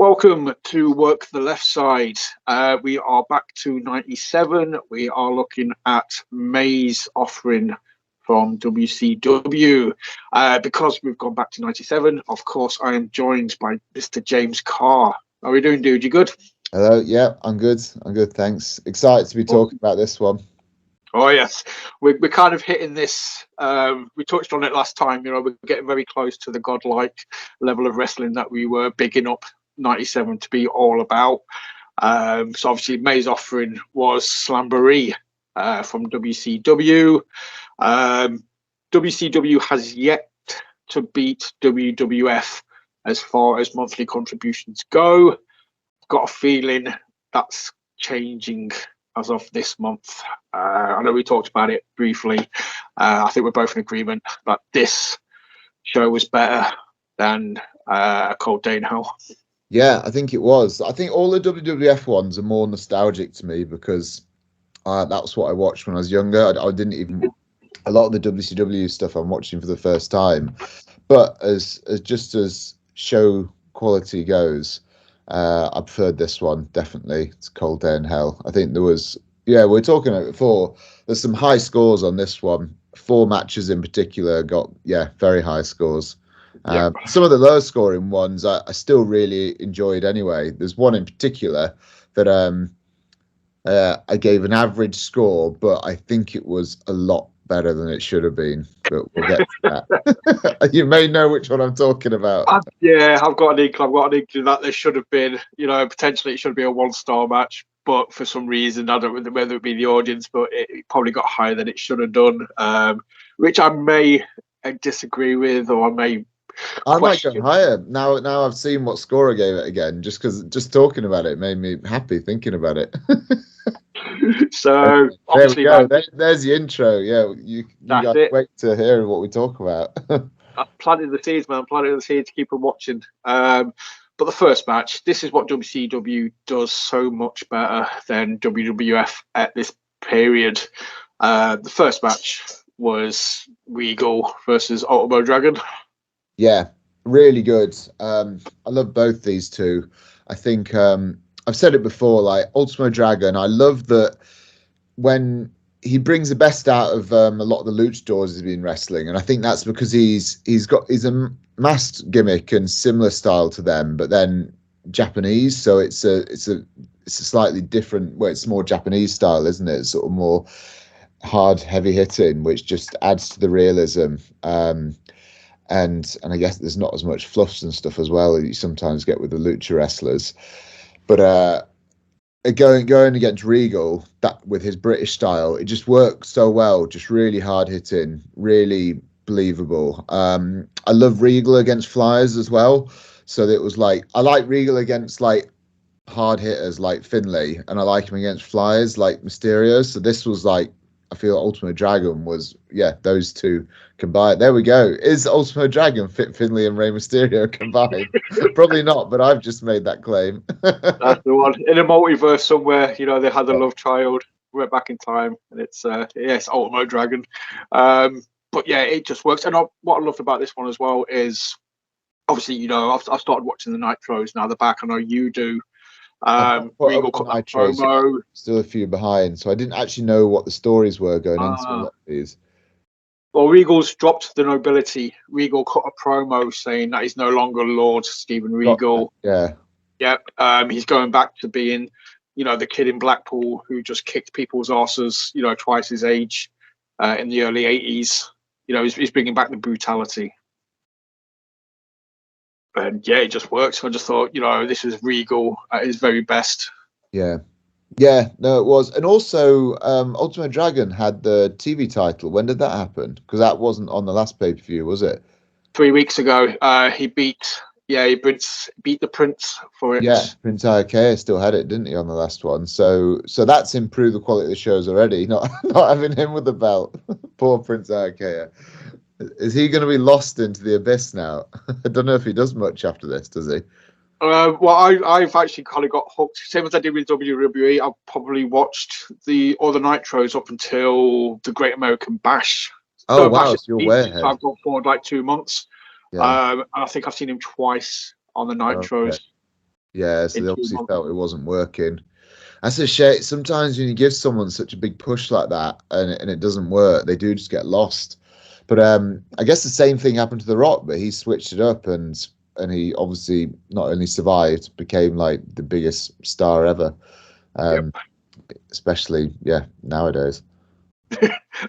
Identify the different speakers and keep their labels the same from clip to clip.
Speaker 1: welcome to Work the Left Side. We are back to 97. We are looking at May's offering from WCW. Because we've gone back to 97, of course, I am joined by Mr. James Carr. How are we doing, dude? You good?
Speaker 2: Hello. Yeah, I'm good. Thanks. Excited to be talking about this one.
Speaker 1: Oh, yes. We're kind of hitting this. We touched on it last time. You know, we're getting very close to the godlike level of wrestling that we were bigging up 97 to be all about. So obviously May's offering was Slamboree from WCW. WCW has yet to beat WWF as far as monthly contributions go. Got a feeling that's changing as of this month. I know we talked about it briefly. I think we're both in agreement that this show was better than A Cold Day in Hell.
Speaker 2: Yeah, I think it was. I think all the WWF ones are more nostalgic to me because that's what I watched when I was younger. I didn't even a lot of the WCW stuff I'm watching for the first time. But as show quality goes, I preferred this one definitely. It's Cold Day in Hell. I think there was we were talking about it before. There's some high scores on this one. 4 matches in particular got very high scores. Some of the low scoring ones I still really enjoyed anyway. There's one in particular that I gave an average score, but I think it was a lot better than it should have been. But we'll get to that. You may know which one I'm talking about.
Speaker 1: I've got an inkling that there should have been, potentially it should be a 1-star match, but for some reason, I don't know whether it be the audience, but it probably got higher than it should have done, which I may disagree with, or I may
Speaker 2: might go higher now. I've seen what score I gave it again, just because just talking about it made me happy thinking about it.
Speaker 1: So
Speaker 2: there we go. There's the intro. Yeah, you guys wait to hear what we talk about.
Speaker 1: I planted the seeds, man. Planted the seeds to keep them watching. But the first match, this is what WCW does so much better than WWF at this period. The first match was Regal versus Ultimo Dragon.
Speaker 2: Yeah, really good. I love both these two. I think I've said it before, like Ultimo Dragon, I love that when he brings the best out of a lot of the luchadors he's been wrestling, and I think that's because he's a masked gimmick and similar style to them, but then Japanese, so it's a slightly different. Well, it's more Japanese style, isn't it? It's sort of more hard, heavy hitting, which just adds to the realism. And I guess there's not as much fluffs and stuff as well that you sometimes get with the lucha wrestlers. But going against Regal, that with his British style, it just works so well. Just really hard hitting, really believable. I love Regal against flyers as well. So it was like I like Regal against like hard hitters like Finlay, and I like him against flyers like Mysterio. So this was like I feel Ultimo Dragon was those two combined. There we go. Is Ultimo Dragon fit Finlay and Rey Mysterio combined? Probably not, but I've just made that claim.
Speaker 1: That's the one. In a multiverse somewhere, they had a love child. We're back in time, and it's Ultimo Dragon. But yeah, it just works. And what I loved about this one as well is obviously, I've started watching the Nitros now. The back, I know you do. Regal cut that promo.
Speaker 2: Still a few behind, so I didn't actually know what the stories were going into a lot of these.
Speaker 1: Well, Regal's dropped the nobility. Regal cut a promo saying that he's no longer Lord Steven Regal. He's going back to being, the kid in Blackpool who just kicked people's asses, twice his age in the early 80s. He's bringing back the brutality. And it just works. I just thought, this is Regal at his very best.
Speaker 2: No, it was. And also, Ultimo Dragon had the TV title. When did that happen? Because that wasn't on the last pay-per-view, was it?
Speaker 1: 3 weeks ago. He beat the Prince for it.
Speaker 2: Yeah, Prince Iakea still had it, didn't he, on the last one? So that's improved the quality of the shows already. Not having him with the belt. Poor Prince Iakea. Is he going to be lost into the abyss now? I don't know if he does much after this, does he?
Speaker 1: Well, I've actually kind of got hooked. Same as I did with WWE, I've probably watched all the Nitros up until the Great American Bash.
Speaker 2: Oh, wow, so you're way ahead.
Speaker 1: I've gone forward like 2 months. And I think I've seen him twice on the Nitros.
Speaker 2: Yeah, so
Speaker 1: in
Speaker 2: they
Speaker 1: 2
Speaker 2: obviously
Speaker 1: months.
Speaker 2: felt it wasn't working. That's a shame. Sometimes when you give someone such a big push like that and it doesn't work, they do just get lost. But I guess the same thing happened to The Rock, but he switched it up and he obviously not only survived, became like the biggest star ever.
Speaker 1: Yep.
Speaker 2: Especially nowadays.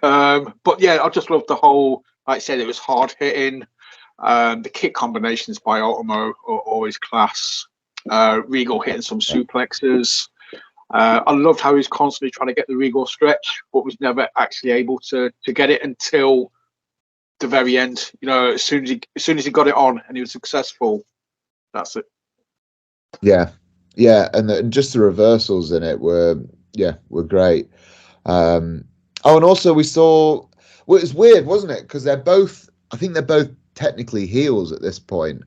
Speaker 1: But yeah, I just love the whole. Like I said, it was hard hitting. The kick combinations by Ultimo are always class. Regal hitting some suplexes. I loved how he was constantly trying to get the Regal stretch, but was never actually able to get it until the very end. You know, as soon as he got it on and he was successful, that's it.
Speaker 2: Yeah, and just the reversals in it were great. Oh, and also we saw. Well, it was weird, wasn't it? Because I think they're both technically heels at this point.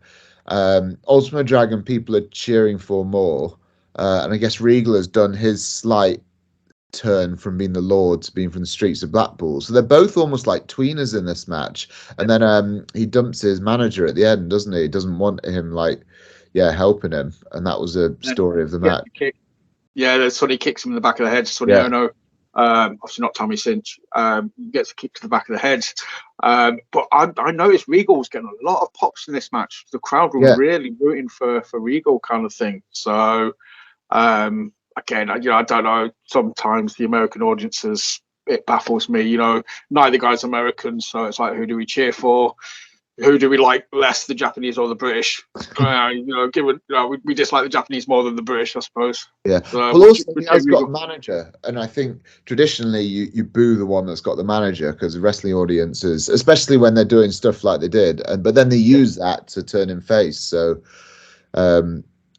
Speaker 2: Ultimo Dragon people are cheering for more, and I guess Regal has done his slight turn from being the Lord to being from the streets of Blackpool. So they're both almost like tweeners in this match. And then he dumps his manager at the end, doesn't he? He doesn't want him helping him. And that was a story of the match.
Speaker 1: Yeah, Sonny kicks him in the back of the head. Sonny Ono, obviously not Tommy Cinch, gets a kick to the back of the head. But I noticed Regal was getting a lot of pops in this match. The crowd were really rooting for Regal kind of thing. So again, I don't know. Sometimes the American audiences, it baffles me. You know, neither guy's American, so it's like, who do we cheer for? Who do we like less, the Japanese or the British? We dislike the Japanese more than the British, I suppose.
Speaker 2: Yeah.
Speaker 1: So,
Speaker 2: well, also he has got a manager, and I think traditionally you boo the one that's got the manager because the wrestling audiences, especially when they're doing stuff like they did, but then they use that to turn him face. So,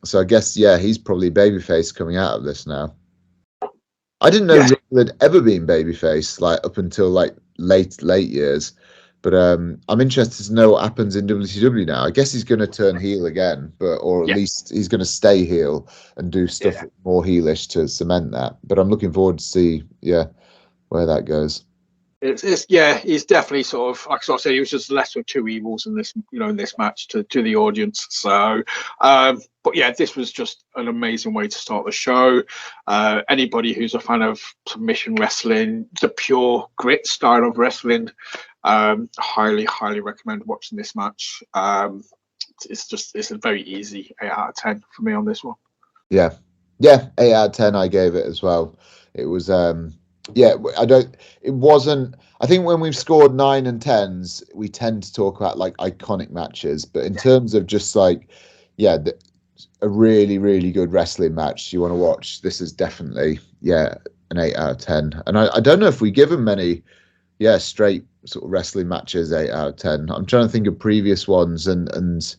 Speaker 2: so I guess he's probably babyface coming out of this now. I didn't know Regal had ever been babyface up until late years. But I'm interested to know what happens in WCW now. I guess he's going to turn heel again, or at least he's going to stay heel and do stuff more heelish to cement that. But I'm looking forward to see, where that goes.
Speaker 1: He's definitely sort of, like I said, he was just the lesser of two evils in this, in this match to the audience. So, but yeah, this was just an amazing way to start the show. Anybody who's a fan of submission wrestling, the pure grit style of wrestling, highly recommend watching this match. It's a very easy 8 out of 10 for me on this one.
Speaker 2: Yeah, 8 out of 10 I gave it as well. It was it wasn't. I think when we've scored 9 and 10s, we tend to talk about iconic matches, but in terms of just a really good wrestling match you want to watch, this is definitely an 8 out of 10. And I don't know if we give them many straight sort of wrestling matches 8 out of 10. I'm trying to think of previous ones, and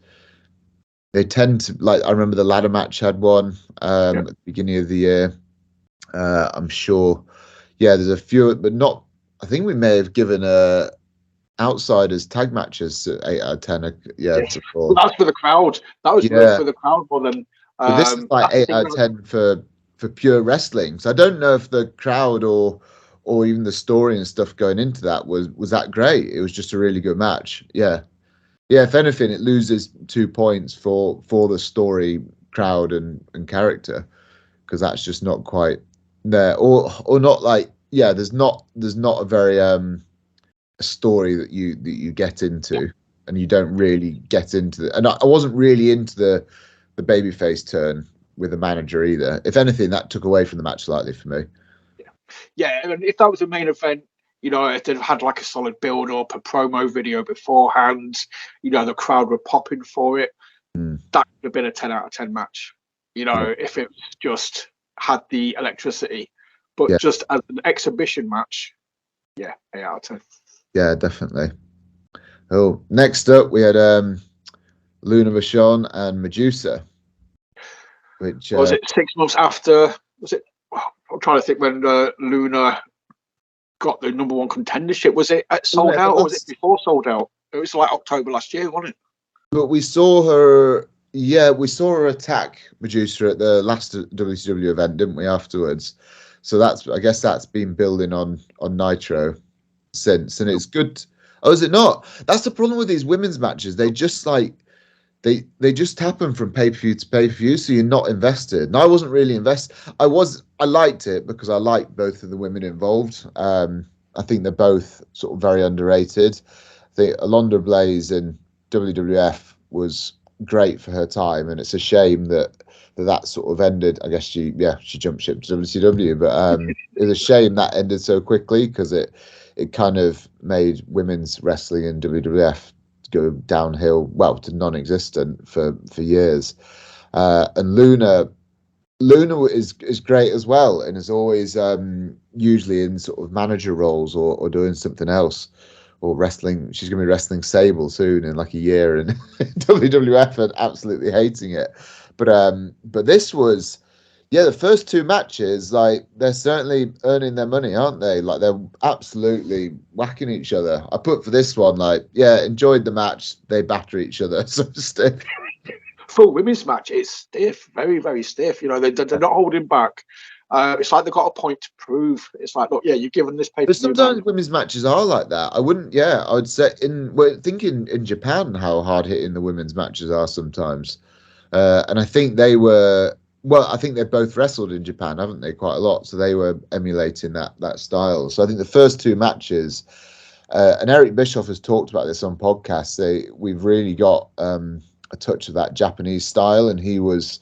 Speaker 2: they tend to I remember the ladder match had one at the beginning of the year. I'm sure there's a few, but not. I think we may have given outsiders tag matches 8 out of 10.
Speaker 1: Well, that's for the crowd. That was for the crowd more than.
Speaker 2: But this is 8 out of 10 for pure wrestling. So I don't know if the crowd or even the story and stuff going into that was that great. It was just a really good match. If anything, it loses 2 points for the story, crowd and character, because that's just not quite there, or not there's not a very a story that you get into, and you don't really get into and I wasn't really into the babyface turn with the manager either. If anything, that took away from the match slightly for me.
Speaker 1: And if that was a main event, if they'd had a solid build up, a promo video beforehand, the crowd were popping for it, that would have been a 10 out of 10 match. If it just had the electricity, but just as an exhibition match, 8 out of 10.
Speaker 2: Yeah, definitely. Oh, next up we had Luna Vachon and Medusa, which
Speaker 1: was it 6 months after? Was it? I'm trying to think when Luna got the number one contendership. Was it at Sold Out, or was it before Sold Out? It was October last year, wasn't it?
Speaker 2: But we saw her. Yeah, we saw her attack Medusa at the last WCW event, didn't we? Afterwards, so I guess that's been building on Nitro since, and it's good. Oh, is it not? That's the problem with these women's matches. They just they just happen from pay-per-view to pay-per-view, so you're not invested. And I wasn't really invested. I liked it because I liked both of the women involved. I think they're both sort of very underrated. I think Alondra Blaze in WWF was great for her time, and it's a shame that sort of ended. I guess she jumped ship to WCW, but it's a shame that ended so quickly because it kind of made women's wrestling in WWF go downhill, well, to non-existent for years. And Luna is great as well, and is always usually in sort of manager roles or doing something else, or wrestling. She's going to be wrestling Sable soon in like a year, and WWF and absolutely hating it. But this was, the first two matches, like, they're certainly earning their money, aren't they? Like, they're absolutely whacking each other. I put for this one, like, enjoyed the match. They batter each other, so stiff.
Speaker 1: Full women's match is stiff, very, very stiff. You know, they're not holding back. It's like they've got a point to prove. It's like, look, you've given this paper.
Speaker 2: But sometimes women's matches are like that. I would say we're thinking in Japan how hard hitting the women's matches are sometimes. And I think I think they've both wrestled in Japan, haven't they, quite a lot? So they were emulating that style. So I think the first two matches, and Eric Bischoff has talked about this on podcasts, we've really got a touch of that Japanese style, and he was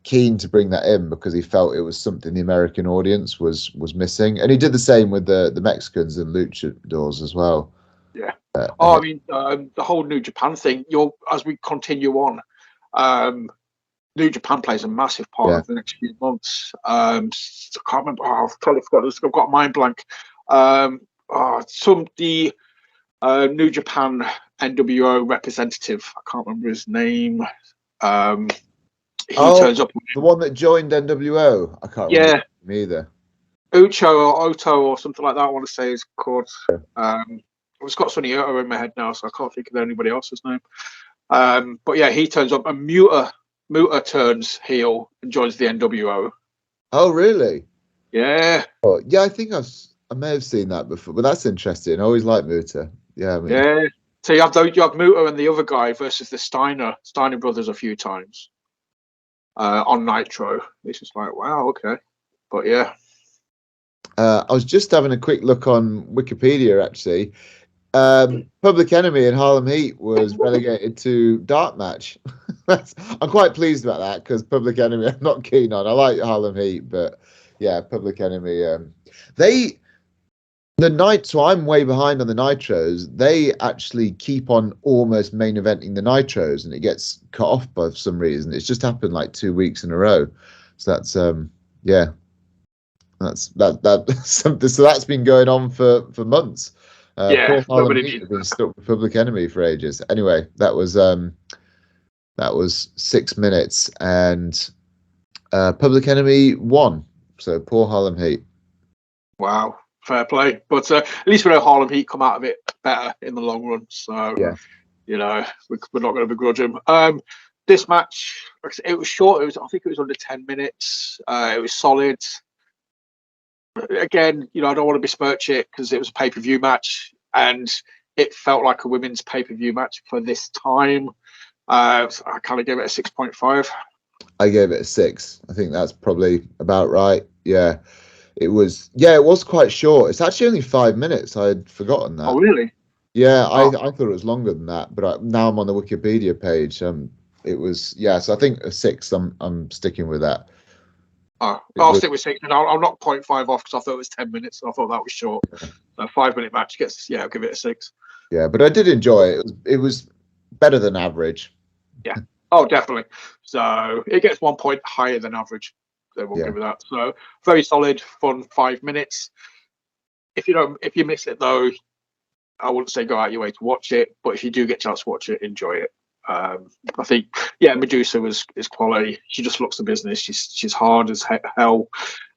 Speaker 2: keen to bring that in because he felt it was something the American audience was missing. And he did the same with the Mexicans and luchadors as well.
Speaker 1: Yeah. I mean, the whole New Japan thing, as we continue on, New Japan plays a massive part of the next few months. I can't remember. I've totally forgot this. I've got a mind blank. The New Japan NWO representative. I can't remember his name. He turns up.
Speaker 2: The one that joined NWO. I can't remember him either.
Speaker 1: Ucho or Oto or something like that. I want to say is called. I've got Sonny Oto in my head now, so I can't think of anybody else's name. But he turns up, and Muta turns heel and joins the NWO.
Speaker 2: Oh, really?
Speaker 1: Yeah.
Speaker 2: Oh, yeah, I think I may have seen that before, but that's interesting. I always liked Muta. Yeah,
Speaker 1: yeah. So you have Muta and the other guy versus the Steiner brothers a few times on Nitro. It's just like, wow, okay. But yeah.
Speaker 2: I was just having a quick look on Wikipedia, actually. Public Enemy and Harlem Heat was relegated to dark match. I'm quite pleased about that because Public Enemy I'm not keen on. I like Harlem Heat, but Public Enemy. So I'm way behind on the Nitros. They actually keep on almost main eventing the Nitros, and it gets cut off for some reason. It's just happened like 2 weeks in a row. So that's that's something. So that's been going on for months. Paul Harlem Heat have been stuck with Public Enemy for ages. Anyway, that was 6 minutes, and Public Enemy won. So poor Harlem Heat.
Speaker 1: Wow, fair play. But at least we know Harlem Heat come out of it better in the long run. So we're not going to begrudge them. This match, it was short. I think it was under 10 minutes. It was solid. Again, I don't want to besmirch it because it was a pay-per-view match, and it felt like a women's pay-per-view match for this time. So I kind of gave it a 6.5.
Speaker 2: I gave it a 6. I think that's probably about right. Yeah, it was. Yeah, it was quite short. It's actually only 5 minutes. I had forgotten that.
Speaker 1: Oh, really?
Speaker 2: Yeah, I thought it was longer than that, but now I'm on the Wikipedia page. It was So I think a 6. I'm sticking with that.
Speaker 1: I'll stick with 6, and I'll knock 0.5 off because I thought it was 10 minutes. So I thought that was short. A 5 minute match gets. I'll give it a 6.
Speaker 2: Yeah, but I did enjoy it. It was better than average.
Speaker 1: Yeah. Oh, definitely. So it gets 1 point higher than average. So we'll give it that. So very solid, fun 5 minutes. If you miss it though, I wouldn't say go out your way to watch it, but if you do get a chance to watch it, enjoy it. I think Medusa is quality. She just looks the business. She's hard as hell,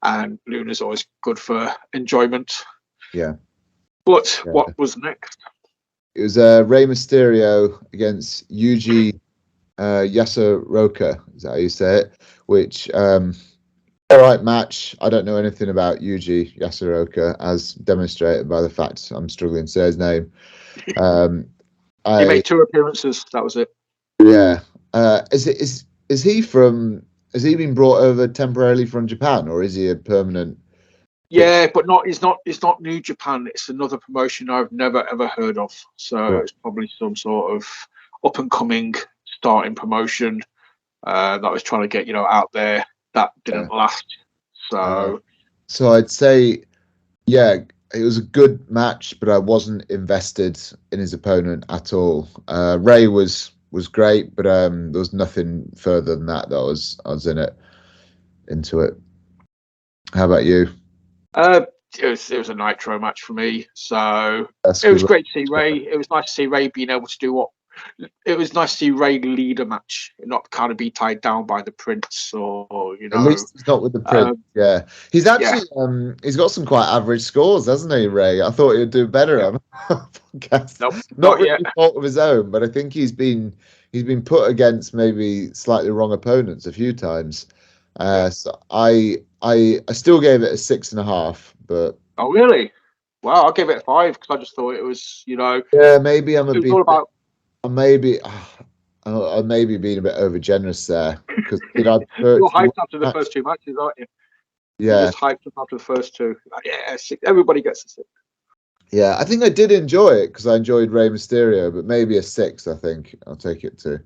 Speaker 1: and Luna's always good for enjoyment.
Speaker 2: Yeah.
Speaker 1: But what was next?
Speaker 2: It was Rey Mysterio against Yuji Yasuroka. Is that how you say it? Which all right match. I don't know anything about Yuji Yasuroka, as demonstrated by the fact I'm struggling to say his name. He
Speaker 1: made 2 appearances. That was it.
Speaker 2: Yeah, Is he from? Has he been brought over temporarily from Japan, or is he a permanent?
Speaker 1: Yeah, but not. It's not. It's not New Japan. It's another promotion I've never ever heard of. So it's probably some sort of up and coming starting promotion that was trying to get out there. That didn't last.
Speaker 2: So I'd say, yeah, it was a good match, but I wasn't invested in his opponent at all. Ray was great, but there was nothing further than that. I was into it. How about you?
Speaker 1: It was a Nitro match for me. So it was great to see Ray. It was nice to see Ray being able to do what. It was nice to see Ray lead a match, and not kind of be tied down by the Prince or
Speaker 2: At least he's not with the Prince. Yeah, he's actually he's got some quite average scores, hasn't he, Ray? I thought he'd do better on podcast.
Speaker 1: Nope,
Speaker 2: not really fault of his own, but I think he's been put against maybe slightly wrong opponents a few times. So I still gave it a 6.5, but
Speaker 1: oh really? Wow, I'll give it a 5 because I just thought it was
Speaker 2: yeah, maybe I'm a bit
Speaker 1: all about.
Speaker 2: I maybe being a bit over generous there because
Speaker 1: you're hyped after the first 2 matches, aren't you?
Speaker 2: Yeah,
Speaker 1: you're just hyped up after the first 2. Yeah, 6. Everybody gets a 6.
Speaker 2: Yeah, I think I did enjoy it because I enjoyed Rey Mysterio, but maybe a 6. I think I'll take it to.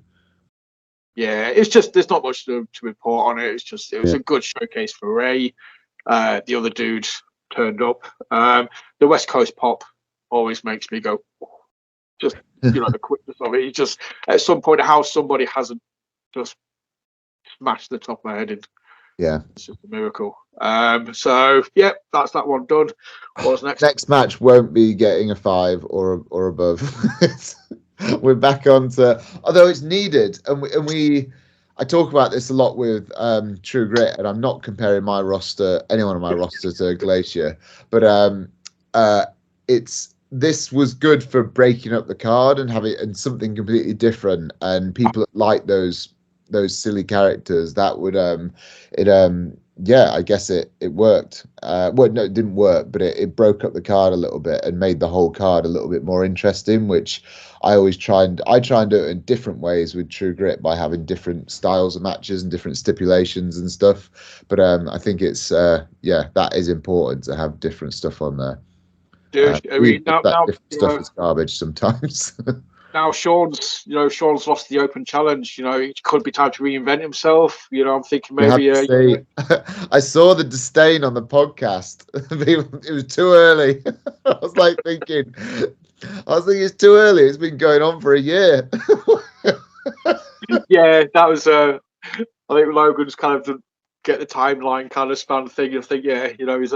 Speaker 1: Yeah, it's just there's not much to report on it. It's just it was a good showcase for Ray. The other dude turned up. The West Coast pop always makes me go. Just the quickness of it. It's just at some point how somebody hasn't just smashed the top of my head in.
Speaker 2: Yeah,
Speaker 1: it's just a miracle. So yeah, that's that one done. What's next?
Speaker 2: Next match won't be getting a 5 or above. We're back on to, although it's needed, and we I talk about this a lot with True Grit, and I'm not comparing my roster, anyone on my roster, to Glacier, but this was good for breaking up the card and having something completely different, and people that like those silly characters, that would yeah, I guess it worked. Well, no, it didn't work, but it broke up the card a little bit and made the whole card a little bit more interesting, which I try and do it in different ways with True Grit by having different styles of matches and different stipulations and stuff. But I think it's that is important to have different stuff on there.
Speaker 1: Dude, I mean, now
Speaker 2: stuff is garbage sometimes.
Speaker 1: Now Sean's lost the open challenge. It could be time to reinvent himself. I'm thinking maybe.
Speaker 2: I saw the disdain on the podcast. It was too early. I was thinking it's too early. It's been going on for a year.
Speaker 1: Yeah, that was. I think Logan's kind of to get the timeline kind of span thing. I think he's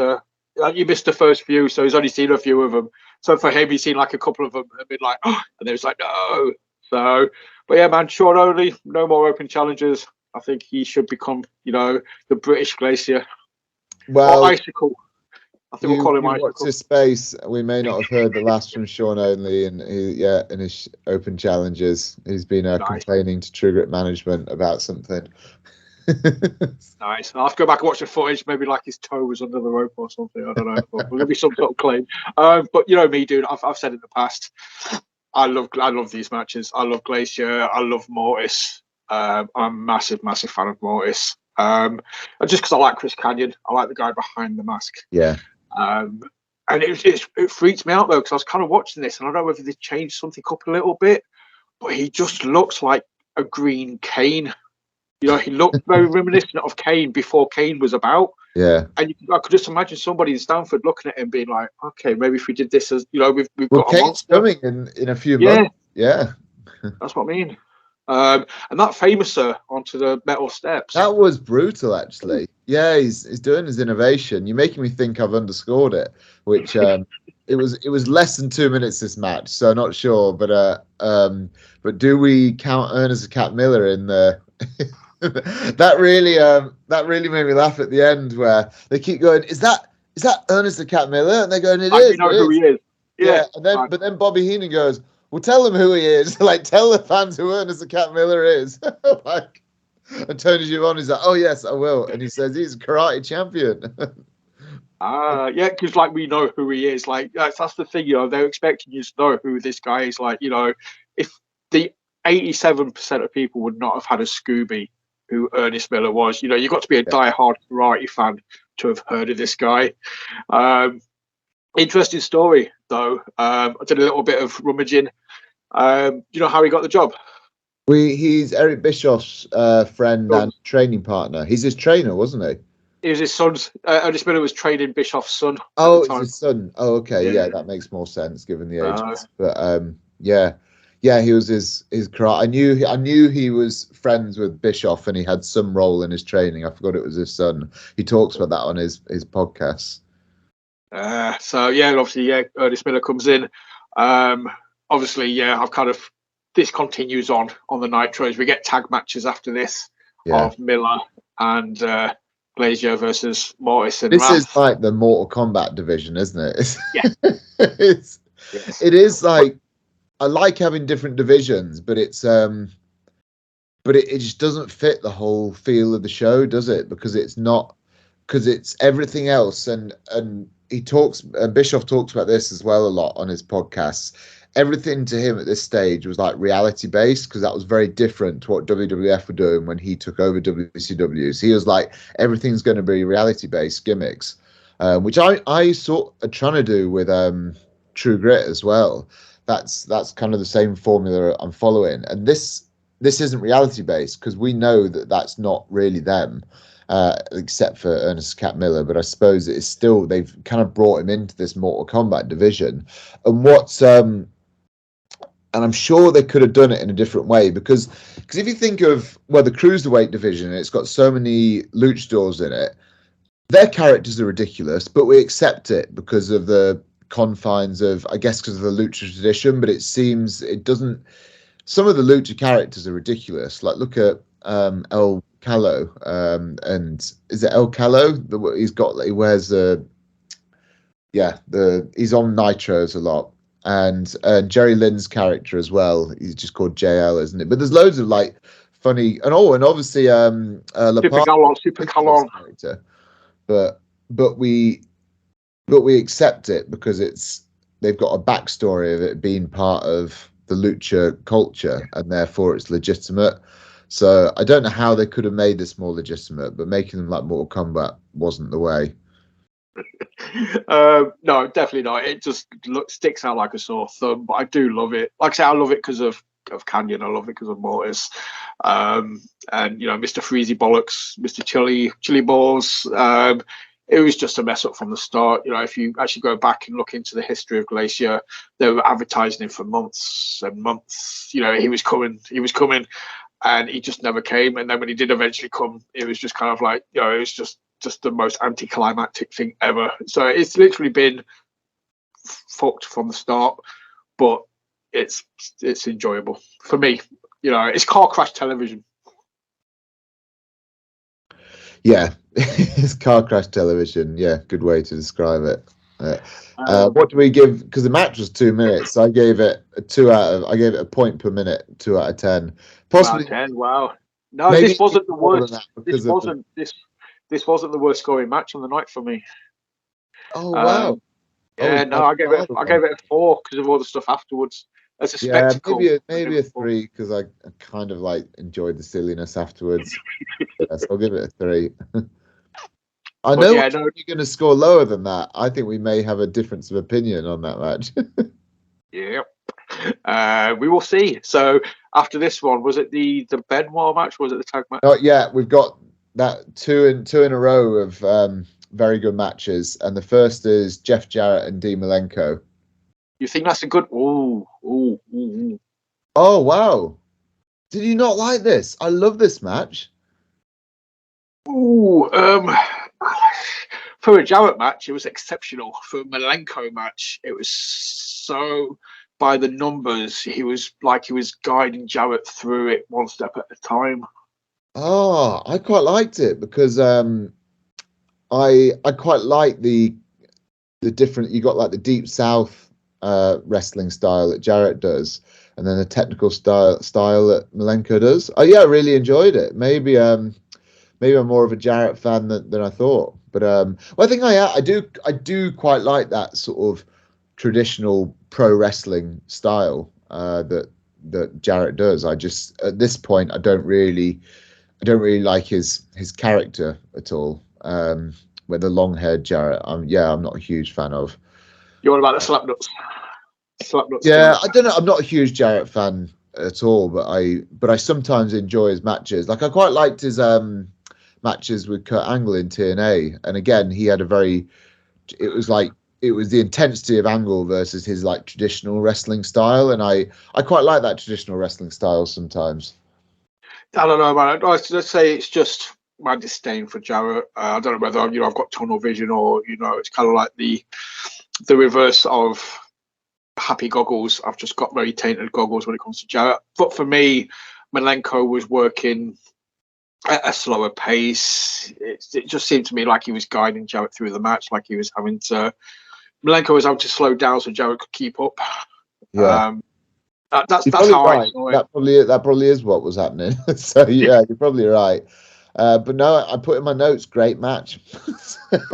Speaker 1: you missed the first few, so he's only seen a few of them. So for him, he's seen like a couple of them and been like, oh, and it was like, no. So, but yeah, man, Sean only, no more open challenges. I think he should become, the British Glacier.
Speaker 2: Well,
Speaker 1: or Icicle. I think we'll call him Icicle.
Speaker 2: What's his space? We may not have heard the last from Sean only, and in his open challenges, he's been complaining to True Grit management about something.
Speaker 1: Nice. I'll have to go back and watch the footage. Maybe like his toe was under the rope or something. I don't know. But there'll be some sort of claim. But me, dude. I've said in the past, I love these matches. I love Glacier. I love Mortis. I'm a massive fan of Mortis. Just because I like Chris Kanyon. I like the guy behind the mask.
Speaker 2: Yeah.
Speaker 1: And it freaked me out though because I was kind of watching this and I don't know whether they changed something up a little bit, but he just looks like a green Kane. He looked very reminiscent of Kane before Kane was about.
Speaker 2: Yeah.
Speaker 1: And I could just imagine somebody in Stanford looking at him being like, okay, maybe if we did this as, we've got
Speaker 2: Kane's a monster coming in a few months. Yeah.
Speaker 1: That's what I mean. And that famouser onto the metal steps.
Speaker 2: That was brutal, actually. Yeah, he's doing his innovation. You're making me think I've underscored it, which it was less than 2 minutes this match, so I'm not sure. But do we count Ernest Cat Miller in the? that really made me laugh at the end where they keep going, is that Ernest the Cat Miller? And they're going, it is.
Speaker 1: We know who he is.
Speaker 2: Yeah. And but then Bobby Heenan goes, well, tell them who he is. Tell the fans who Ernest the Cat Miller is. And Tony Giovanni's like, oh yes, I will. And he says he's a karate champion.
Speaker 1: Yeah, because we know who he is. That's the thing, they're expecting you to know who this guy is. If the 87% of people would not have had a Scooby who Ernest Miller was. You know, you've got to be a die-hard variety fan to have heard of this guy. Interesting story, though. I did a little bit of rummaging. Do you know how he got the job?
Speaker 2: He's Eric Bischoff's friend and training partner. He's his trainer, wasn't he?
Speaker 1: He was his son's. Ernest Miller was training Bischoff's son.
Speaker 2: Oh, it's his son. Oh, okay, yeah, that makes more sense given the age. But yeah, he was his karate. I knew he was friends with Bischoff, and he had some role in his training. I forgot it was his son. He talks about that on his podcasts.
Speaker 1: So yeah, obviously, Ernest Miller comes in. Obviously, I've kind of this continues on the Nitros. We get tag matches after this of Miller and Glazier versus Mortis and
Speaker 2: this
Speaker 1: Rath.
Speaker 2: is like the Mortal Kombat division, isn't it?
Speaker 1: Yeah.
Speaker 2: It is like, I like having different divisions, but it's but it just doesn't fit the whole feel of the show, does it? Because it's everything else, and he talks, and Bischoff talks about this as well a lot on his podcasts. Everything to him at this stage was like reality based, because that was very different to what WWF were doing when he took over WCWs. He was like, everything's going to be reality based gimmicks, which I sort of trying to do with True Grit as well. That's kind of the same formula I'm following, and this isn't reality based because we know that that's not really them, except for Ernest Cat Miller. But I suppose it is still, they've kind of brought him into this Mortal Kombat division, and what's and I'm sure they could have done it in a different way, because if you think of, well, the Cruiserweight division, it's got so many luchadors in it, their characters are ridiculous, but we accept it because of the confines of, I guess, because of the lucha tradition. But it seems it doesn't, some of the lucha characters are ridiculous. Like, look at El Calo, and is it El Calo? He wears he's on Nitros a lot. And Jerry Lynn's character as well, he's just called JL, isn't it? But there's loads of like funny, and obviously
Speaker 1: Super Calon
Speaker 2: character. But we accept it because they've got a backstory of it being part of the lucha culture, and therefore it's legitimate. So I don't know how they could have made this more legitimate, but making them like Mortal Kombat wasn't the way.
Speaker 1: No, definitely not. It just sticks out like a sore thumb, but I do love it. Like I say, I love it because of Canyon. I love it because of Mortis, and Mr. Freezy Bollocks, Mr. Chili Balls. It was just a mess up from the start. If you actually go back and look into the history of Glacier, they were advertising him for months and months. He was coming, and he just never came. And then when he did eventually come, it was just kind of like, it was just the most anticlimactic thing ever. So it's literally been fucked from the start, but it's enjoyable for me. It's car crash television.
Speaker 2: Yeah, it's car crash television. Yeah, good way to describe it. What do we give? Because the match was 2 minutes. So I gave it a point per minute, 2 out of 10. Possibly
Speaker 1: 10. Wow. No, this wasn't the worst. This wasn't the worst scoring match on the night for me.
Speaker 2: Oh wow!
Speaker 1: I gave it a 4 because of all the stuff afterwards. As a spectacle,
Speaker 2: maybe a 3 because I kind of like enjoyed the silliness afterwards. So I'll give it a 3. I know you're going to score lower than that. I think we may have a difference of opinion on that match.
Speaker 1: Yeah, we will see. So after this one, was it the Benoit match? Was it the tag match?
Speaker 2: Oh yeah, we've got that two in a row of very good matches, and the first is Jeff Jarrett and Dean Malenko.
Speaker 1: You think that's a good? Ooh.
Speaker 2: Oh wow! Did you not like this? I love this match.
Speaker 1: Ooh, for a Jarrett match, it was exceptional. For a Malenko match, it was so by the numbers. He was guiding Jarrett through it one step at a time.
Speaker 2: Oh, I quite liked it because I quite like the different. You got like the Deep South wrestling style that Jarrett does, and then the technical style that Malenko does. Oh yeah, I really enjoyed it. Maybe I'm more of a Jarrett fan than I thought. But I think I do quite like that sort of traditional pro wrestling style that that Jarrett does. I just at this point I don't really like his character at all. With the long haired Jarrett, I'm not a huge fan of.
Speaker 1: You're all about the slapnuts.
Speaker 2: Yeah, I don't know. I'm not a huge Jarrett fan at all, but I sometimes enjoy his matches. Like I quite liked his matches with Kurt Angle in TNA, and again he had a very. It was the intensity of Angle versus his like traditional wrestling style, and I quite like that traditional wrestling style sometimes.
Speaker 1: I don't know, man. Let's say it's just my disdain for Jarrett. I don't know whether I've got tunnel vision or it's kind of like the reverse of happy goggles. I've just got very tainted goggles when it comes to Jarrett. But for me, Malenko was working at a slower pace. It just seemed to me like he was guiding Jarrett through the match, like he was having to. Malenko was having to slow down so Jarrett could keep up.
Speaker 2: Yeah.
Speaker 1: That's how
Speaker 2: right.
Speaker 1: I saw it.
Speaker 2: That probably is what was happening. So yeah, you're probably right. But no, I put in my notes. Great match.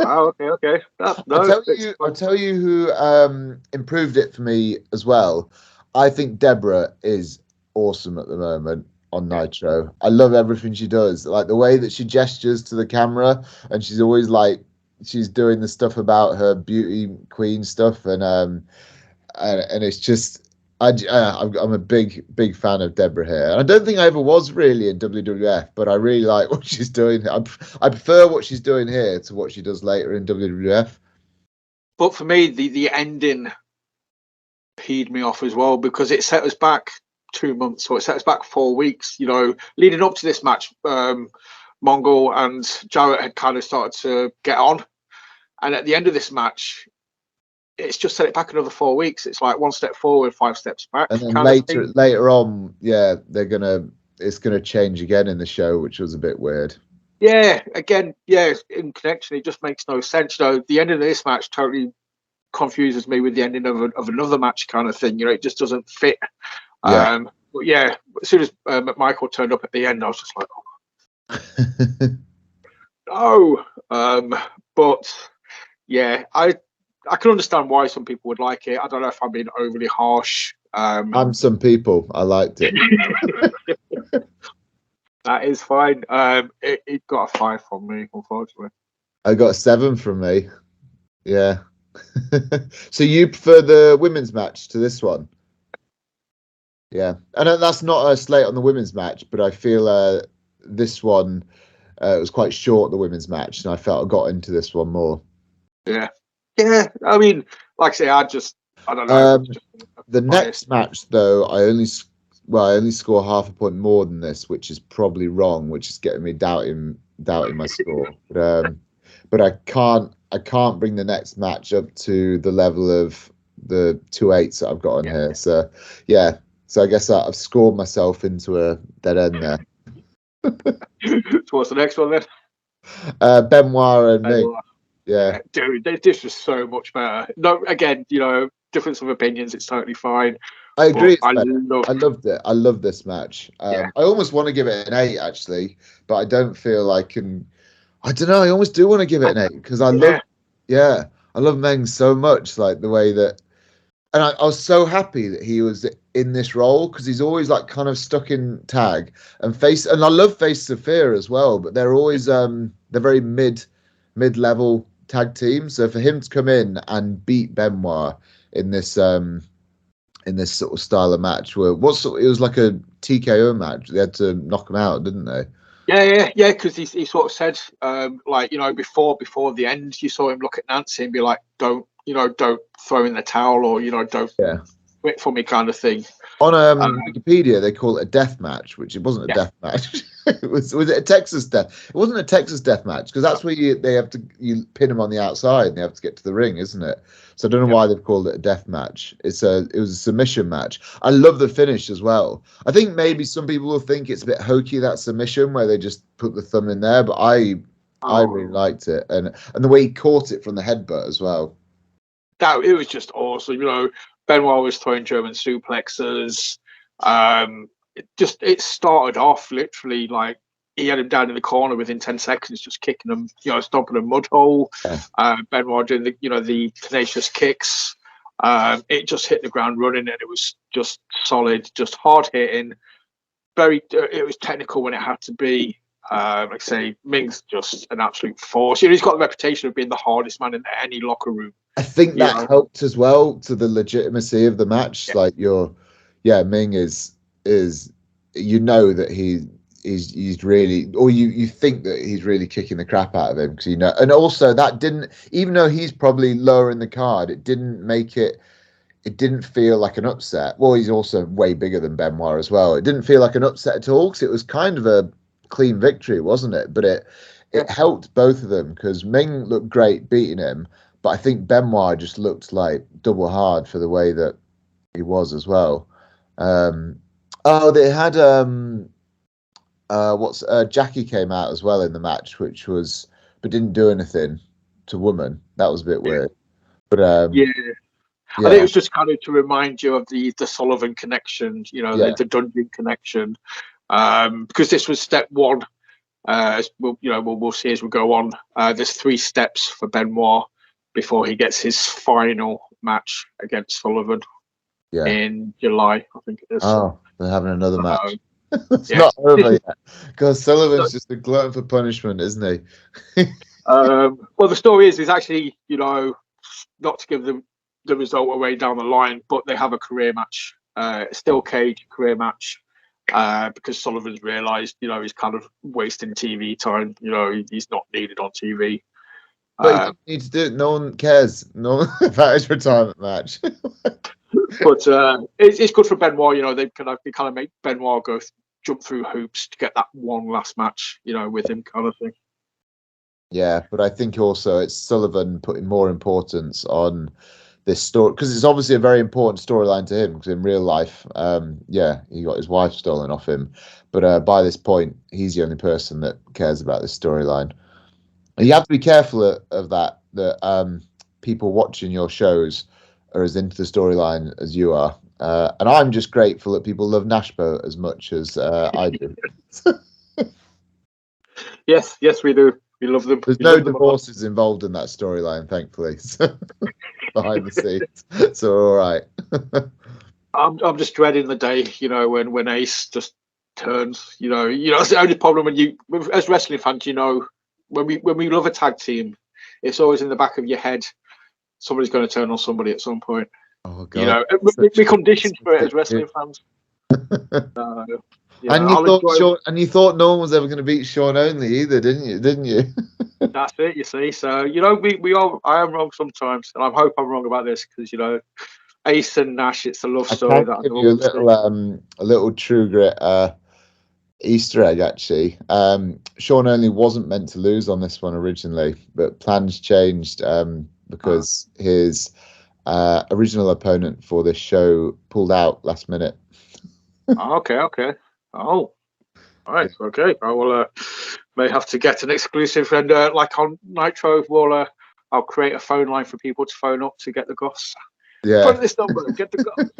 Speaker 1: Oh, okay.
Speaker 2: I'll tell you who improved it for me as well. I think Deborah is awesome at the moment on Nitro. I love everything she does. Like the way that she gestures to the camera, and she's always like she's doing the stuff about her beauty queen stuff, and it's just. I'm a big fan of Deborah here. And I don't think I ever was really in WWF, but I really like what she's doing. I prefer what she's doing here to what she does later in WWF.
Speaker 1: But for me, the ending peed me off as well because it set us back 2 months, or it set us back 4 weeks. Leading up to this match, Mongol and Jarrett had kind of started to get on, and at the end of this match, it's just set it back another 4 weeks. It's like 1 step forward, 5 steps back.
Speaker 2: And then later on, it's gonna change again in the show, which was a bit weird.
Speaker 1: Yeah, again, in connection, it just makes no sense. The ending of this match totally confuses me with the ending of another match kind of thing. It just doesn't fit.
Speaker 2: Yeah.
Speaker 1: But yeah, as soon as McMichael turned up at the end, I was just like, oh. No. But yeah, I can understand why some people would like it. I don't know if I'm being overly harsh.
Speaker 2: I'm some people. I liked it.
Speaker 1: That is fine. It got a 5 from me, unfortunately.
Speaker 2: I got a 7 from me. Yeah. So you prefer the women's match to this one? Yeah. And that's not a slate on the women's match, but I feel this one was quite short, the women's match, and I felt I got into this one more.
Speaker 1: Yeah. Yeah, I mean, like I say, I don't know.
Speaker 2: The next match, though, I only score half a point more than this, which is probably wrong, which is getting me doubting my score. But I can't bring the next match up to the level of the 2 8s that I've got on here. So yeah, so I guess I've scored myself into a dead end there.
Speaker 1: So what's the next one then?
Speaker 2: Benoit and Meng. Yeah,
Speaker 1: dude, this was so much better. No, again, difference of opinions. It's totally fine.
Speaker 2: I agree. I
Speaker 1: loved
Speaker 2: it. I love this match. I almost want to give it an 8 actually, but I don't feel I can. I don't know. I almost do want to give it an 8 because I love Meng so much. Like the way that, and I was so happy that he was in this role because he's always like kind of stuck in tag and I love Face of Fear as well, but they're always they're very mid-level tag team. So for him to come in and beat Benoit in this sort of style of match, it was like a TKO match. They had to knock him out, didn't they?
Speaker 1: Yeah. Because he sort of said, before the end, you saw him look at Nancy and be like, don't throw in the towel or don't quit for me kind of thing.
Speaker 2: On Wikipedia, they call it a death match, which it wasn't a death match. was it a Texas death? It wasn't a Texas death match because that's where you pin them on the outside and they have to get to the ring, isn't it? So I don't know why they've called it a death match. It was a submission match. I love the finish as well. I think maybe some people will think it's a bit hokey, that submission where they just put the thumb in there, but I really liked it, and the way he caught it from the headbutt as well.
Speaker 1: It was just awesome. Benoit was throwing German suplexes. It started off literally like he had him down in the corner within 10 seconds, just kicking him, stomping a mud hole. Benoit doing the tenacious kicks. It just hit the ground running, and it was just solid, just hard hitting. It was technical when it had to be. Like I say, Ming's just an absolute force. He's got the reputation of being the hardest man in any locker room.
Speaker 2: I think that helped as well to the legitimacy of the match. Yeah. Ming is that he's really, or you think that he's really kicking the crap out of him, because and also that didn't, even though he's probably lower in the card, it didn't feel like an upset. Well, he's also way bigger than Benoit as well. It didn't feel like an upset at all, because it was kind of a clean victory, wasn't it? But it helped both of them, because Ming looked great beating him, but I think Benoit just looked like double hard for the way that he was as well. They had Jackie came out as well in the match, but didn't do anything to Woman. That was a bit weird. But I think it was just kind of to remind you of the Sullivan connection, the dungeon connection, because this was step one. We'll see as we go on. There's 3 steps for Benoit before he gets his final match against Sullivan in July, I think it is. Oh, they're having another match. It's not over yet, because Sullivan's just a glutton for punishment, isn't he?
Speaker 1: Well, the story is actually, not to give them the result away down the line, but they have a career match, steel cage career match, because Sullivan's realised, he's kind of wasting TV time. He's not needed on TV.
Speaker 2: But he needs to do it. No one cares. No one about his retirement match.
Speaker 1: But it's good for Benoit. They kind of make Benoit jump through hoops to get that one last match, with him, kind of thing.
Speaker 2: Yeah, but I think also it's Sullivan putting more importance on this story, because it's obviously a very important storyline to him, because in real life, he got his wife stolen off him, but by this point, he's the only person that cares about this storyline. And you have to be careful of that people watching your shows are as into the storyline as you are. And I'm just grateful that people love Nashbo as much as I do.
Speaker 1: Yes, we do. We love them.
Speaker 2: There's no divorces involved in that storyline, thankfully. Behind the scenes, so all right.
Speaker 1: I'm just dreading the day, when Ace just turns. That's the only problem as wrestling fans. When we love a tag team, it's always in the back of your head. Somebody's going to turn on somebody at some point.
Speaker 2: Oh God!
Speaker 1: We're conditioned for it as wrestling fans.
Speaker 2: And you thought no one was ever going to beat Sean Only either, didn't you?
Speaker 1: That's it. You see, so I am wrong sometimes, and I hope I'm wrong about this, because Ace and Nash, it's a love story. That
Speaker 2: give you a little True Grit Easter egg, actually. Sean Only wasn't meant to lose on this one originally, but plans changed because his original opponent for this show pulled out last minute.
Speaker 1: Okay. Oh, right. Okay. I will may have to get an exclusive, and like on Nitro, I'll create a phone line for people to phone up to get the goss.
Speaker 2: Yeah.
Speaker 1: Phone this number, get the goss.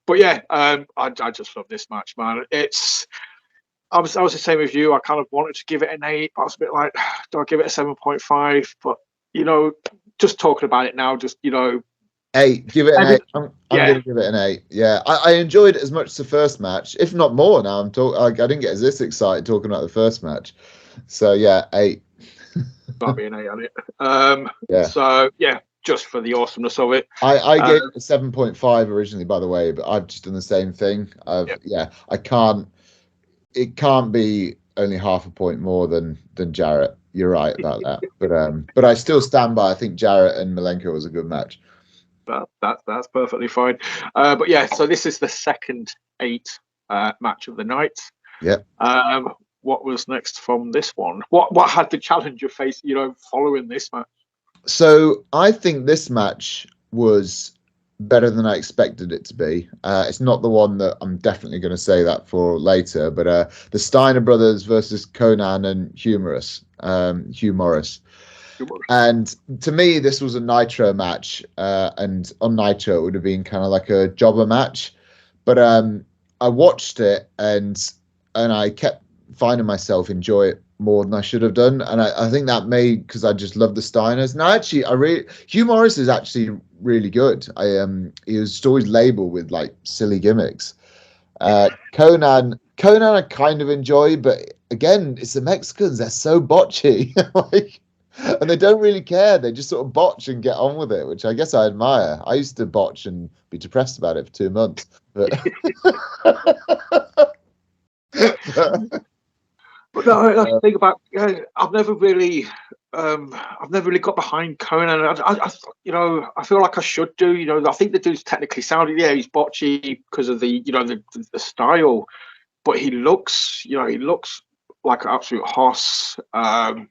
Speaker 1: But yeah, I just love this match, man. I was the same as you. I kind of wanted to give it an 8. I was a bit like, do I give it a 7.5? But just talking about it now,
Speaker 2: 8. Give it an 8. I'm going to give it an 8. Yeah, I enjoyed it as much as the first match, if not more. Now I didn't get this excited talking about the first match. So yeah, 8.
Speaker 1: Might be an 8 on it. Yeah. So yeah, just for the awesomeness of it.
Speaker 2: I gave it a 7.5 originally, by the way, but I've just done the same thing. It can't be only half a point more than Jarrett. You're right about that. But I still stand by. I think Jarrett and Malenko was a good match.
Speaker 1: That's perfectly fine. But yeah, so this is the second 8 match of the night.
Speaker 2: Yeah.
Speaker 1: What was next from this one? What had the challenger face, following this match?
Speaker 2: So I think this match was better than I expected it to be. It's not the one that I'm definitely going to say that for later, but the Steiner brothers versus Conan and Hugh Morris. And to me, this was a Nitro match, and on Nitro it would have been kind of like a jobber match. But I watched it and I kept finding myself enjoying more than I should have done, and I think that made because I just love the Steiners. Now, actually, I really Hugh Morris is actually really good. He was just always labeled with like silly gimmicks. Conan I kind of enjoy, but again, it's the Mexicans. They're so botchy, like, and they don't really care. They just sort of botch and get on with it, which I guess I admire. I used to botch and be depressed about it for 2 months, but.
Speaker 1: But no, that's the thing about I've never really got behind Conan. I feel like I should do. I think the dude's technically sound. Yeah, he's botchy because of the the style, but he looks like an absolute hoss.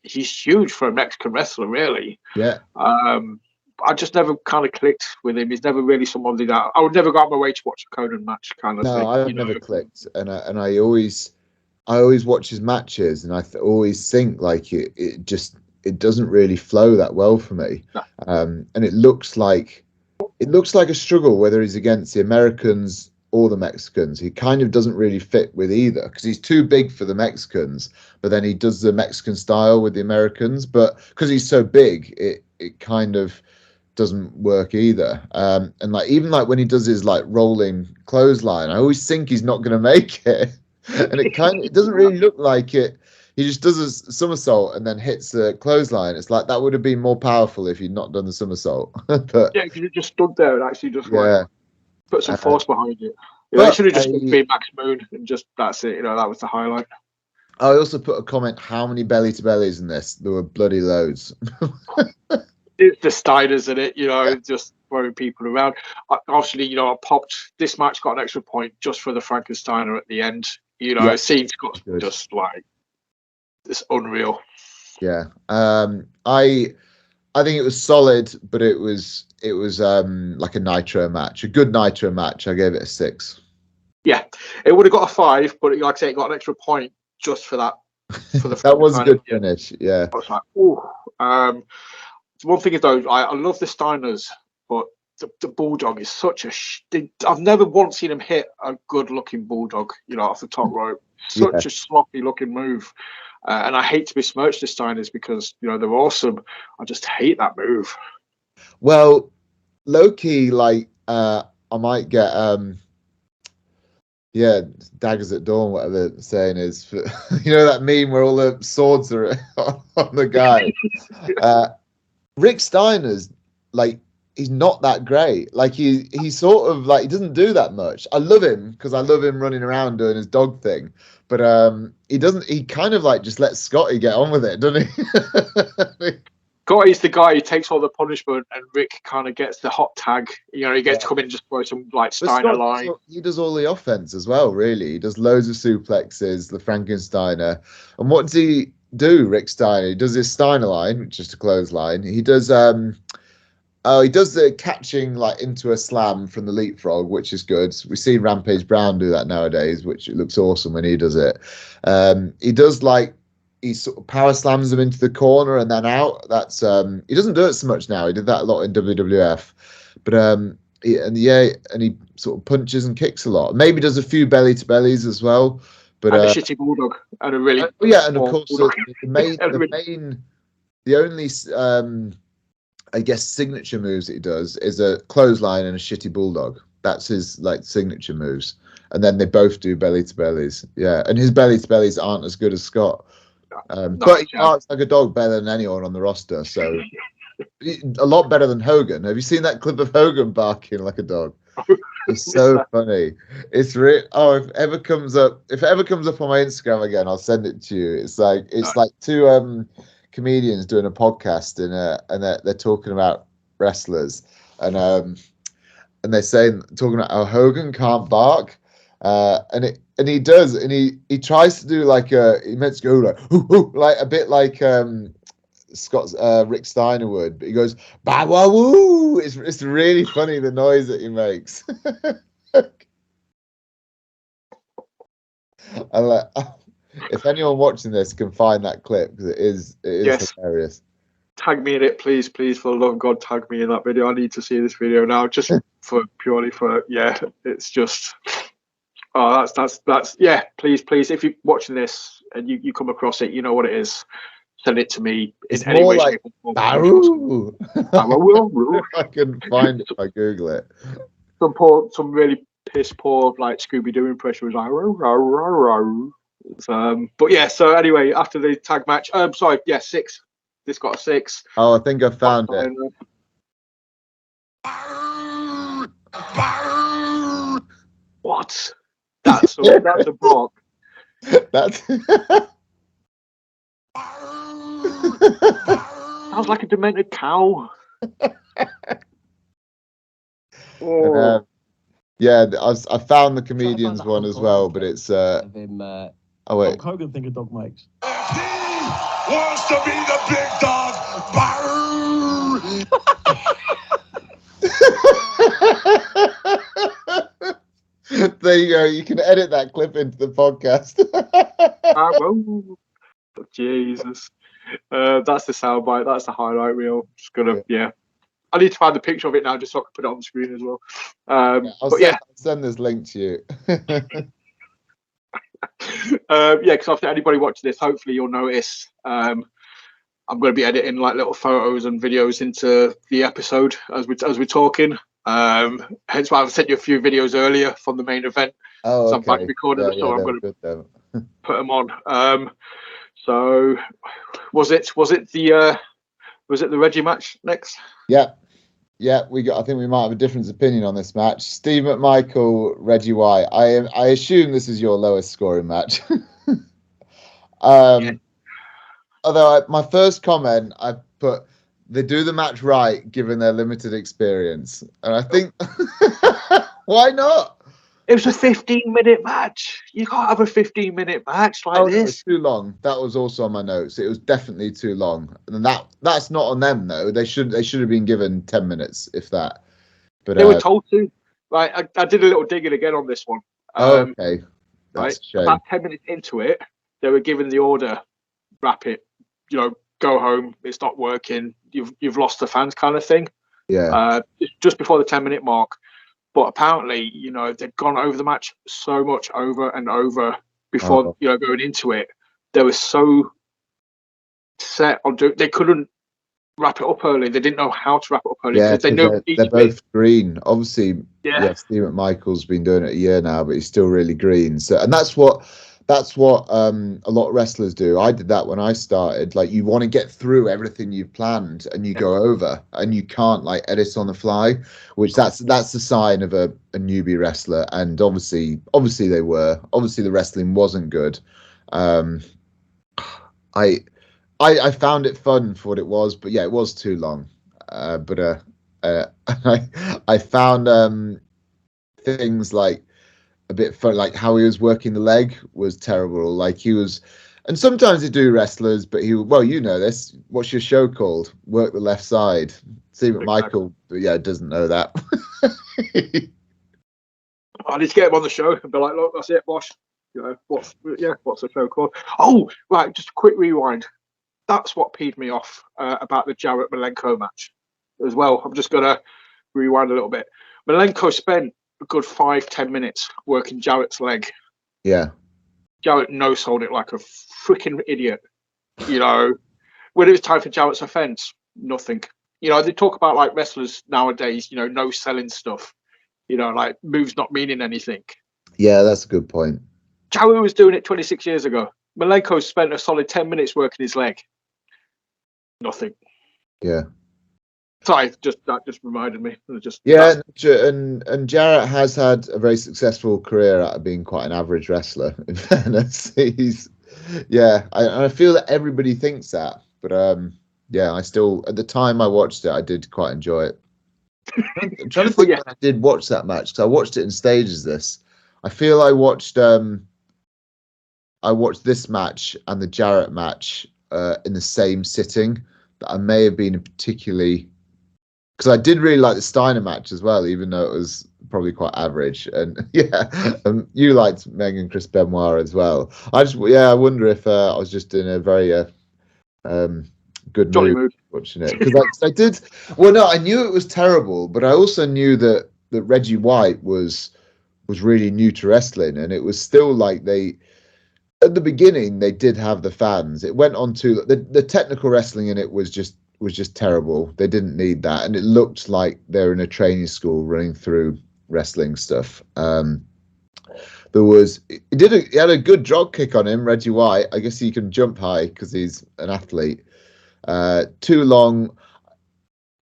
Speaker 1: He's huge for a Mexican wrestler, really.
Speaker 2: Yeah.
Speaker 1: I just never kind of clicked with him. He's never really somebody that I would never go out my way to watch a Conan match kind of thing.
Speaker 2: No, I've never clicked, and I always watch his matches, and I always think like it doesn't really flow that well for me.
Speaker 1: No.
Speaker 2: And it looks like a struggle whether he's against the Americans or the Mexicans. He kind of doesn't really fit with either because he's too big for the Mexicans, but then he does the Mexican style with the Americans. But because he's so big, it kind of doesn't work either. And like even like when he does his like rolling clothesline, I always think he's not going to make it. And it doesn't really look like it. He just does a somersault and then hits the clothesline. It's like that would have been more powerful if he'd not done the somersault. But
Speaker 1: yeah, because you just stood there and actually just like put some force behind it. He should have just been Max Moon and just that's it. That was the highlight.
Speaker 2: I also put a comment: how many belly to bellies in this? There were bloody loads.
Speaker 1: It's the Steiners in it, just throwing people around. Obviously, I popped this match, got an extra point just for the Frankensteiner at the end. It seems just like it's unreal.
Speaker 2: Yeah, I think it was solid, but it was like a Nitro match, a good Nitro match. I gave it a 6.
Speaker 1: Yeah, it would have got a 5, but like I say, it got an extra point just for that. For the
Speaker 2: that was a good finish. Yeah,
Speaker 1: I was like, ooh. One thing is though, I love the Steiners, but the Bulldog is such a. I've never once seen him hit a good-looking Bulldog, off the top rope. Such a sloppy-looking move, and I hate to besmirch the Steiners because they're awesome. I just hate that move.
Speaker 2: Well, low-key, like I might get daggers at dawn, whatever the saying is. That meme where all the swords are on the guy. Rick Steiner's like he's not that great. Like he's sort of like he doesn't do that much. I love him because I love him running around doing his dog thing. But he doesn't. He kind of like just lets Scotty get on with it, doesn't he?
Speaker 1: Scotty's the guy who takes all the punishment, and Rick kind of gets the hot tag. He gets to come in and just throw some like Steiner line.
Speaker 2: He does all the offense as well. Really, he does loads of suplexes, the Frankensteiner, and what does he do? Rick Steiner. He does his Steiner line, which is a clothesline. He does he does the catching like into a slam from the leapfrog, which is good. We see Rampage Brown do that nowadays, which it looks awesome when he does it. He does like he sort of power slams them into the corner and then out. That's he doesn't do it so much now. He did that a lot in WWF, but he sort of punches and kicks a lot. Maybe does a few belly to bellies as well. But
Speaker 1: and a shitty Bulldog and a really
Speaker 2: and of course the only I guess signature moves that he does is a clothesline and a shitty Bulldog. That's his like signature moves, and then they both do belly to bellies. Yeah, and his belly to bellies aren't as good as Scott, but he barks like a dog better than anyone on the roster. So a lot better than Hogan. Have you seen that clip of Hogan barking like a dog? It's so funny. It's real. Oh, if it ever comes up on my Instagram again, I'll send it to you. It's like two comedians doing a podcast and they're talking about wrestlers and they're talking about how Hogan can't bark, and he does, and he tries to do like he meant to go like hoo, hoo, like a bit like Scott's Rick Steiner would, but he goes bah wah woo. It's really funny the noise that he makes. If anyone watching this can find that clip, because it is hilarious.
Speaker 1: Tag me in it, please, for the love of God, tag me in that video. I need to see this video now, just purely for it's just that's please. If you're watching this, and you come across it, you know what it is. Send it to me
Speaker 2: It's
Speaker 1: in any
Speaker 2: more
Speaker 1: way,
Speaker 2: like
Speaker 1: shape, or form.
Speaker 2: Baroo.
Speaker 1: I will.
Speaker 2: I couldn't find it if I Google it.
Speaker 1: Some really piss poor like Scooby Doo impression was like row, row, row, row. But yeah, so anyway, after the tag match, sorry, yeah, 6. This got a 6.
Speaker 2: Oh, I think I found it.
Speaker 1: What? That's a bark.
Speaker 2: That's
Speaker 1: Sounds like a demented cow. Oh.
Speaker 2: Yeah, I found the comedians one as well, but it's oh wait.
Speaker 3: Hogan think a dog makes. If he wants to be the big dog,
Speaker 2: There you go. You can edit that clip into the podcast.
Speaker 1: Oh, Jesus. That's the soundbite. That's the highlight reel. Just gonna, yeah. I need to find the picture of it now just so I can put it on the screen as well.
Speaker 2: I'll send this link to you.
Speaker 1: Because after anybody watching this, hopefully you'll notice I'm going to be editing like little photos and videos into the episode as we're talking. Hence why I've sent you a few videos earlier from the main event.
Speaker 2: Oh,
Speaker 1: so
Speaker 2: okay.
Speaker 1: I'm back recording them, so I'm going to put them on. So was it the Reggie match next?
Speaker 2: Yeah, I think we might have a different opinion on this match. Steve McMichael, Reggie White. I assume this is your lowest scoring match.
Speaker 1: Yeah.
Speaker 2: Although my first comment, I put they do the match right given their limited experience, and I think why not?
Speaker 1: It was a 15-minute match. You can't have a 15-minute match like this.
Speaker 2: It was too long. That was also on my notes. It was definitely too long, and that's not on them though. They should have been given 10 minutes, if that. But
Speaker 1: they were told to. Right, I did a little digging again on this one.
Speaker 2: Okay, that's a shame.
Speaker 1: About 10 minutes into it, they were given the order, wrap it, go home. It's not working. You've lost the fans, kind of thing.
Speaker 2: Yeah.
Speaker 1: Just before the 10-minute mark. But apparently, they'd gone over the match so much over and over before, going into it. They were so set on they couldn't wrap it up early. They didn't know how to wrap it up early.
Speaker 2: Yeah,
Speaker 1: they know
Speaker 2: they're both green. Obviously,
Speaker 1: yeah.
Speaker 2: Steve McMichael's been doing it a year now, but he's still really green. So, and that's what a lot of wrestlers do. I did that when I started. Like, you want to get through everything you've planned, and you go over, and you can't like edit on the fly, which that's the sign of a newbie wrestler. And obviously they were. Obviously the wrestling wasn't good. I found it fun for what it was, but yeah, it was too long. But I found things like a bit fun, like how he was working the leg was terrible. Like he was, and sometimes they do wrestlers, but you know this. What's your show called? Work the left side. Steve McMichael, doesn't know that.
Speaker 1: I need to get him on the show and be like, look, that's it, boss. What's the show called? Oh, right, just a quick rewind. That's what peed me off about the Jarrett Malenko match as well. I'm just gonna rewind a little bit. Malenko spent a good 5-10 minutes working Jarrett's leg.
Speaker 2: Yeah.
Speaker 1: Jarrett no-sold it like a freaking idiot. When it was time for Jarrett's offense, nothing. They talk about like wrestlers nowadays, no selling stuff. Like moves not meaning anything.
Speaker 2: Yeah, that's a good point.
Speaker 1: Jarrett was doing it 26 years ago. Malenko spent a solid 10 minutes working his leg. Nothing.
Speaker 2: Yeah.
Speaker 1: Sorry, that just reminded me.
Speaker 2: And Jarrett has had a very successful career out of being quite an average wrestler. In fairness, I feel that everybody thinks that, but I still at the time I watched it, I did quite enjoy it. I'm trying to think when I did watch that match because I watched it in stages. I feel I watched this match and the Jarrett match in the same sitting. That I may have been particularly. Because I did really like the Steiner match as well, even though it was probably quite average. And you liked Meng and Chris Benoit as well. I wonder if I was just in a very good mood watching it. Because I did. Well, no, I knew it was terrible, but I also knew that Reggie White was really new to wrestling, and it was still like they at the beginning they did have the fans. It went on to the technical wrestling in it was just terrible. They didn't need that, and it looked like they're in a training school running through wrestling stuff. There was he had a good drop kick on him, Reggie White. I guess he can jump high because he's an athlete. Too long.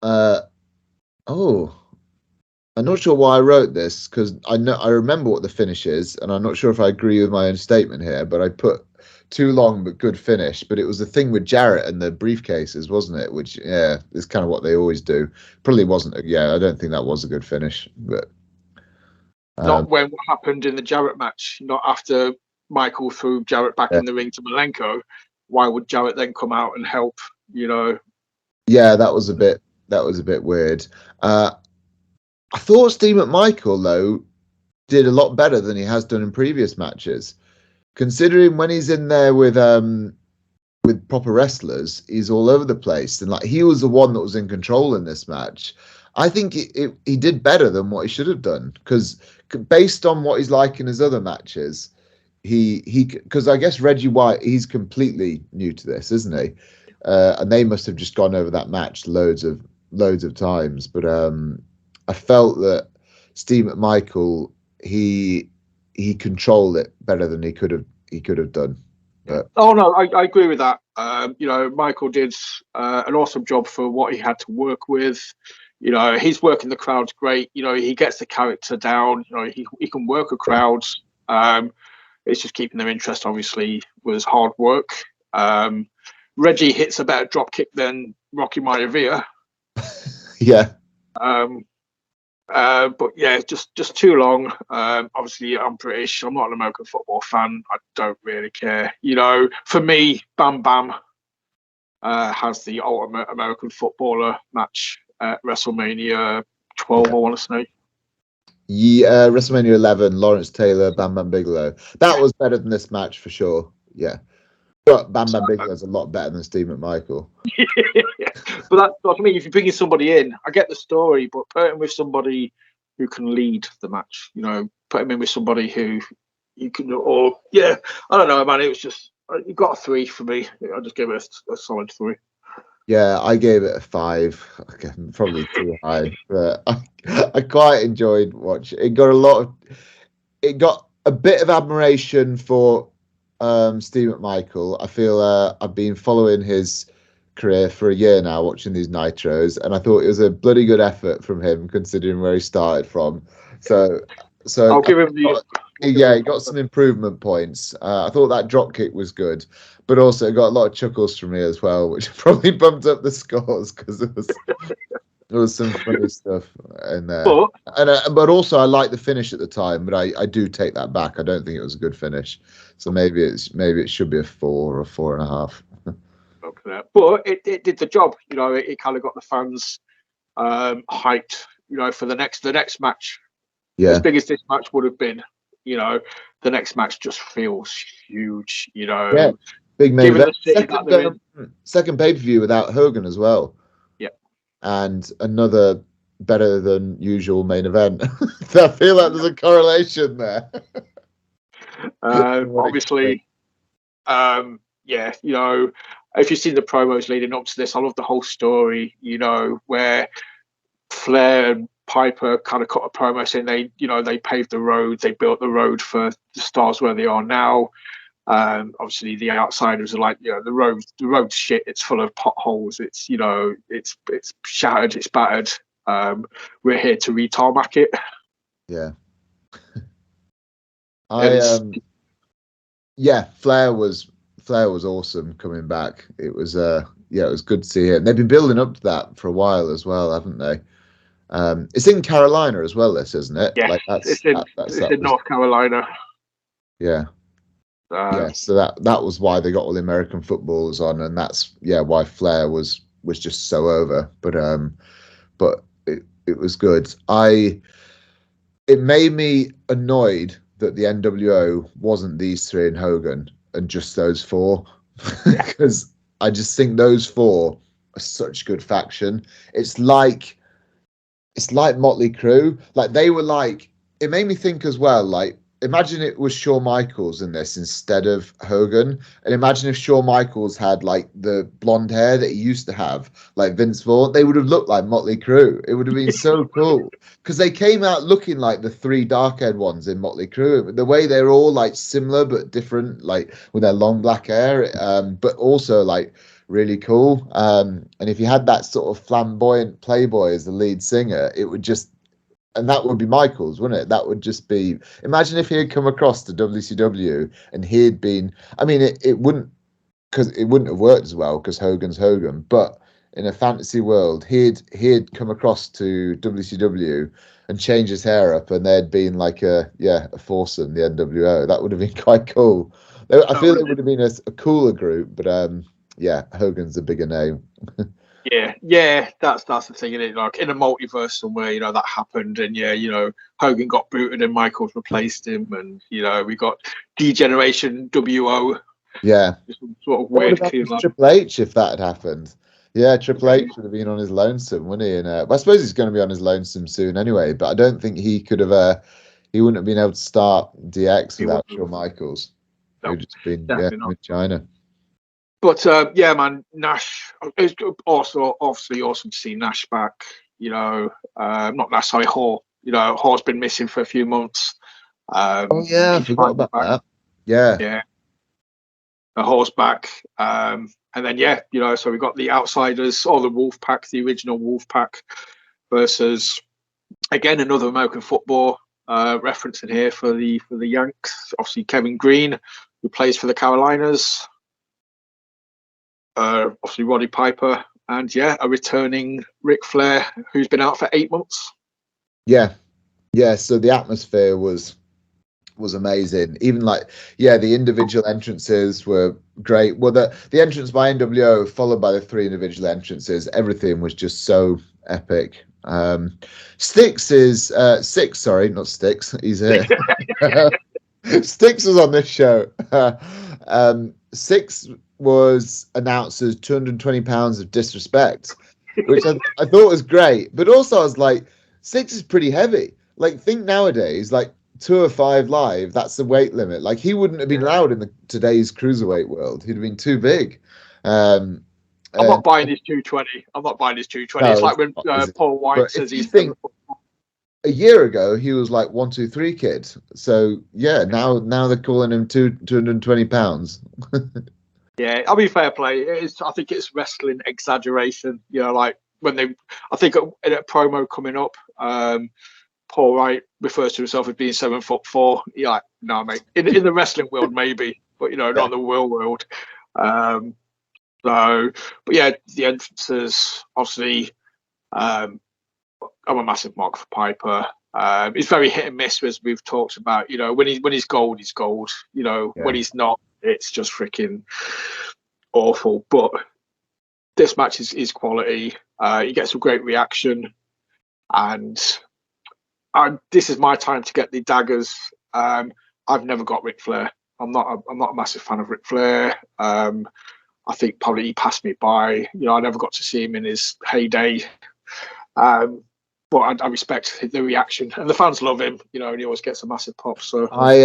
Speaker 2: I'm not sure why I wrote this because I remember what the finish is, and I'm not sure if I agree with my own statement here. But I put too long but good finish. But it was the thing with Jarrett and the briefcases, wasn't it? Which is kind of what they always do. Probably wasn't. I don't think that was a good finish. But
Speaker 1: not when what happened in the Jarrett match. Not after Michael threw Jarrett back in the ring to Malenko. Why would Jarrett then come out and help?
Speaker 2: Yeah, that was a bit weird. I thought Steve McMichael, though, did a lot better than he has done in previous matches. Considering when he's in there with proper wrestlers, he's all over the place. And he was the one that was in control in this match. I think he did better than what he should have done. Because based on what he's like in his other matches, because I guess Reggie White, he's completely new to this, isn't he? And they must have just gone over that match loads of times. But I felt that Steve McMichael, he controlled it better than he could have done. But...
Speaker 1: Oh no, I agree with that. Michael did an awesome job for what he had to work with. He's working the crowds great. He gets the character down. He can work a crowd. It's just keeping their interest. Obviously, was hard work. Reggie hits a better drop kick than Rocky Maivia.
Speaker 2: Yeah.
Speaker 1: But yeah, just too long. Obviously, I'm British. I'm not an American football fan. I don't really care. For me, Bam Bam has the ultimate American footballer match at WrestleMania 12. I want to say.
Speaker 2: Yeah, WrestleMania 11. Lawrence Taylor, Bam Bam Bigelow. That was better than this match for sure. Yeah. But Bam Bam Bigelow is a lot better than Steve McMichael.
Speaker 1: But that's what I mean. If you're bringing somebody in, I get the story, but put him with somebody who can lead the match. Put him in with somebody who you can. I don't know, man. It was just you got a 3 for me. I just gave it a solid 3.
Speaker 2: Yeah, I gave it a 5. Okay, probably too high, but I quite enjoyed watching. It got a bit of admiration for Steve McMichael. I feel I've been following his career for a year now, watching these Nitros, and I thought it was a bloody good effort from him considering where he started from. So
Speaker 1: I'll give him the.
Speaker 2: He got some improvement points. I thought that drop kick was good, but also it got a lot of chuckles from me as well, which probably bumped up the scores because there was some funny stuff in there. But also I liked the finish at the time, but I do take that back. I don't think it was a good finish. So maybe it should be a 4 or 4.5.
Speaker 1: Okay. But it did the job. It kind of got the fans hyped. For the next match.
Speaker 2: Yeah.
Speaker 1: As big as this match would have been, the next match just feels huge.
Speaker 2: Yeah. Big main event. Second pay-per-view without Hogan as well.
Speaker 1: Yeah.
Speaker 2: And another better than usual main event. I feel like there's a correlation there.
Speaker 1: Obviously, if you've seen the promos leading up to this, I love the whole story, where Flair and Piper kind of cut a promo saying they paved the road, they built the road for the stars where they are now. Obviously the outsiders are like, the road's shit, it's full of potholes, it's shattered, it's battered. We're here to retarmac it.
Speaker 2: Yeah. Flair was awesome coming back. It was it was good to see him. They've been building up to that for a while as well, haven't they? It's in Carolina as well, this, isn't it?
Speaker 1: Yeah, it's in North Carolina.
Speaker 2: Yeah. So that was why they got all the American footballers on, and that's why Flair was just so over. But it was good. It made me annoyed that the NWO wasn't these 3 and Hogan and just those 4, because I just think those 4 are such good faction. It's like Motley Crue. Like they were like, it made me think as well, like imagine it was Shawn Michaels in this instead of Hogan, and imagine if Shawn Michaels had like the blonde hair that he used to have, like Vince Vaughn. They would have looked like Motley Crue. It would have been so cool because they came out looking like the three dark-haired ones in Motley Crue. The way they're all like similar but different, like with their long black hair, but also like really cool. And if you had that sort of flamboyant playboy as the lead singer, it would just, and that would be Michaels, wouldn't it? That would just be, imagine if he had come across to WCW and he had been, I mean, it wouldn't, because it wouldn't have worked as well because Hogan's Hogan, but in a fantasy world, he'd come across to WCW and changed his hair up, and there'd been like a foursome, the NWO. That would have been quite cool. I feel it would have been a cooler group, but yeah, Hogan's a bigger name.
Speaker 1: Yeah, that's the thing, isn't it? Like in a multiverse somewhere, you know, that happened, and yeah, you know, Hogan got booted and Michaels replaced him, and you know, we got Degeneration WO.
Speaker 2: Yeah,
Speaker 1: Some sort of weird
Speaker 2: Triple H if that had happened. Yeah, Triple H would have been on his lonesome, wouldn't he? And I suppose he's going to be on his lonesome soon anyway. But I don't think he could have. He wouldn't have been able to start DX without Shawn Michaels. No, he would just been with China.
Speaker 1: But yeah, man, Nash. It's also obviously awesome to see Nash back. You know, not Nash, sorry, Hall. You know, Hall's been missing for a few months.
Speaker 2: Oh yeah, I forgot about that. Yeah.
Speaker 1: The Hall's back. And then yeah, you know, so we got the Outsiders or the WolfPac, the original WolfPac, versus again another American football reference in here for the Yanks. Obviously Kevin Greene, who plays for the Carolinas. Obviously Roddy Piper, and yeah, a returning Ric Flair who's been out for 8 months.
Speaker 2: Yeah. So the atmosphere was amazing. Even like, yeah, the individual entrances were great. Well, the entrance by NWO followed by the 3 individual entrances, everything was just so epic. Styx is Six, sorry, not Styx. He's here. Styx was on this show. Six was announced as £220 of disrespect, which I thought was great. But also I was like, Six is pretty heavy. Like, think nowadays, like 205 live, that's the weight limit. Like, he wouldn't have been allowed in today's cruiserweight world. He'd have been too big.
Speaker 1: I'm not buying his 220. I'm not buying his 220. No, it's like when Paul White says he's
Speaker 2: think a year ago he was like 123 kid. So yeah, now they're calling him 220 pounds.
Speaker 1: Yeah, I mean, fair play. I think it's wrestling exaggeration. You know, like when I think in a promo coming up, Paul Wright refers to himself as being 7'4". Yeah, like, no, mate. In the wrestling world, maybe, but you know, not in the real world. So, but yeah, the entrances, obviously, I'm a massive mark for Piper. He's very hit and miss, as we've talked about. You know, when he's gold, he's gold. You know, when he's not, it's just freaking awful. But this match is quality. He gets a great reaction, and this is my time to get the daggers. I've never got Ric Flair. I'm not a massive fan of Ric Flair. I think probably he passed me by. You know, I never got to see him in his heyday. But I respect the reaction, and the fans love him. You know, and he always gets a massive pop. So
Speaker 2: I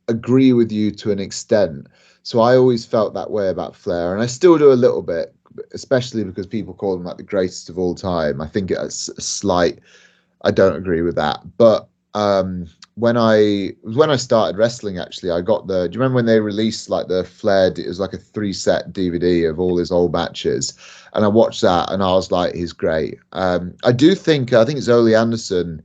Speaker 2: agree with you to an extent. So I always felt that way about Flair, and I still do a little bit, especially because people call him like the greatest of all time. I think it's a slight. I don't agree with that, but when I started wrestling, actually, I got do you remember when they released like the Flair? It was like a 3-set DVD of all his old matches, and I watched that, and I was like, he's great. I think it's Ole Anderson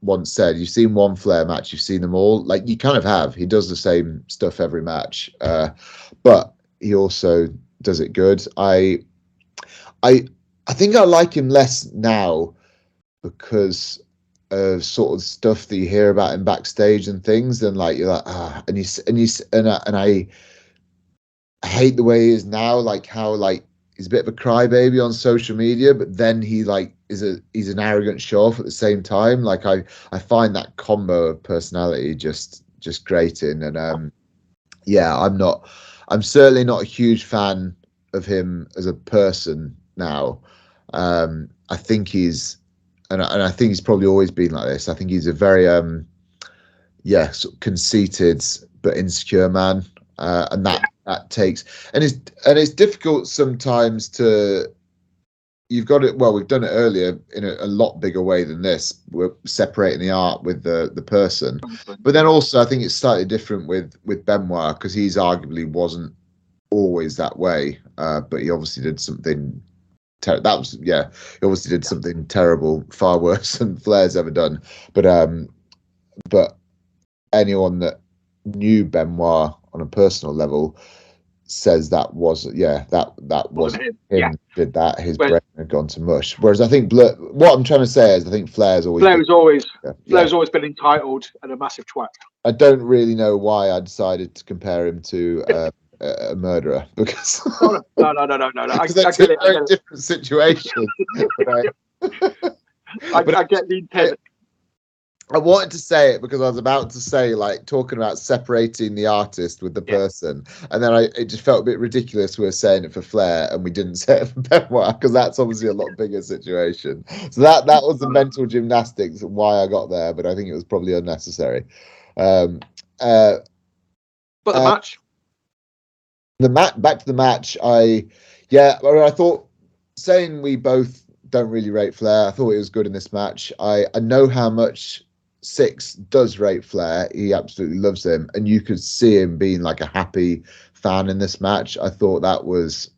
Speaker 2: once said, you've seen one Flair match, you've seen them all. Like, you kind of have. He does the same stuff every match, but he also does it good. I think I like him less now because of sort of stuff that you hear about him backstage and things, and like you're like, and I hate the way he is now, like how like he's a bit of a crybaby on social media, but then he's an arrogant show off at the same time. Like I find that combo of personality just grating, and I'm certainly not a huge fan of him as a person now. I think he's. And I think he's probably always been like this. I think he's a very sort of conceited but insecure man, and that takes, and it's difficult sometimes to. You've got it. Well, we've done it earlier in a lot bigger way than this. We're separating the art with the person, but then also I think it's slightly different with Benoit, because he's arguably wasn't always that way, but he obviously did something. He obviously did something terrible, far worse than Flair's ever done. But anyone that knew Benoit on a personal level says that was him. Did that, his brain had gone to mush. Whereas I think what I'm trying to say is I think Flair's always
Speaker 1: been entitled and a massive twat.
Speaker 2: I don't really know why I decided to compare him to a murderer, because
Speaker 1: no. I get it.
Speaker 2: Very different situations.
Speaker 1: I get the intent.
Speaker 2: I wanted to say it because I was about to say, like, talking about separating the artist with the person, and then it just felt a bit ridiculous. We were saying it for Flair and we didn't say it for Benoit, because that's obviously a lot bigger situation. So that was the mental gymnastics why I got there, but I think it was probably unnecessary.
Speaker 1: But the match.
Speaker 2: Back to the match. I thought, saying we both don't really rate Flair, I thought it was good in this match. I know how much Six does rate Flair. He absolutely loves him, and you could see him being like a happy fan in this match. I thought that was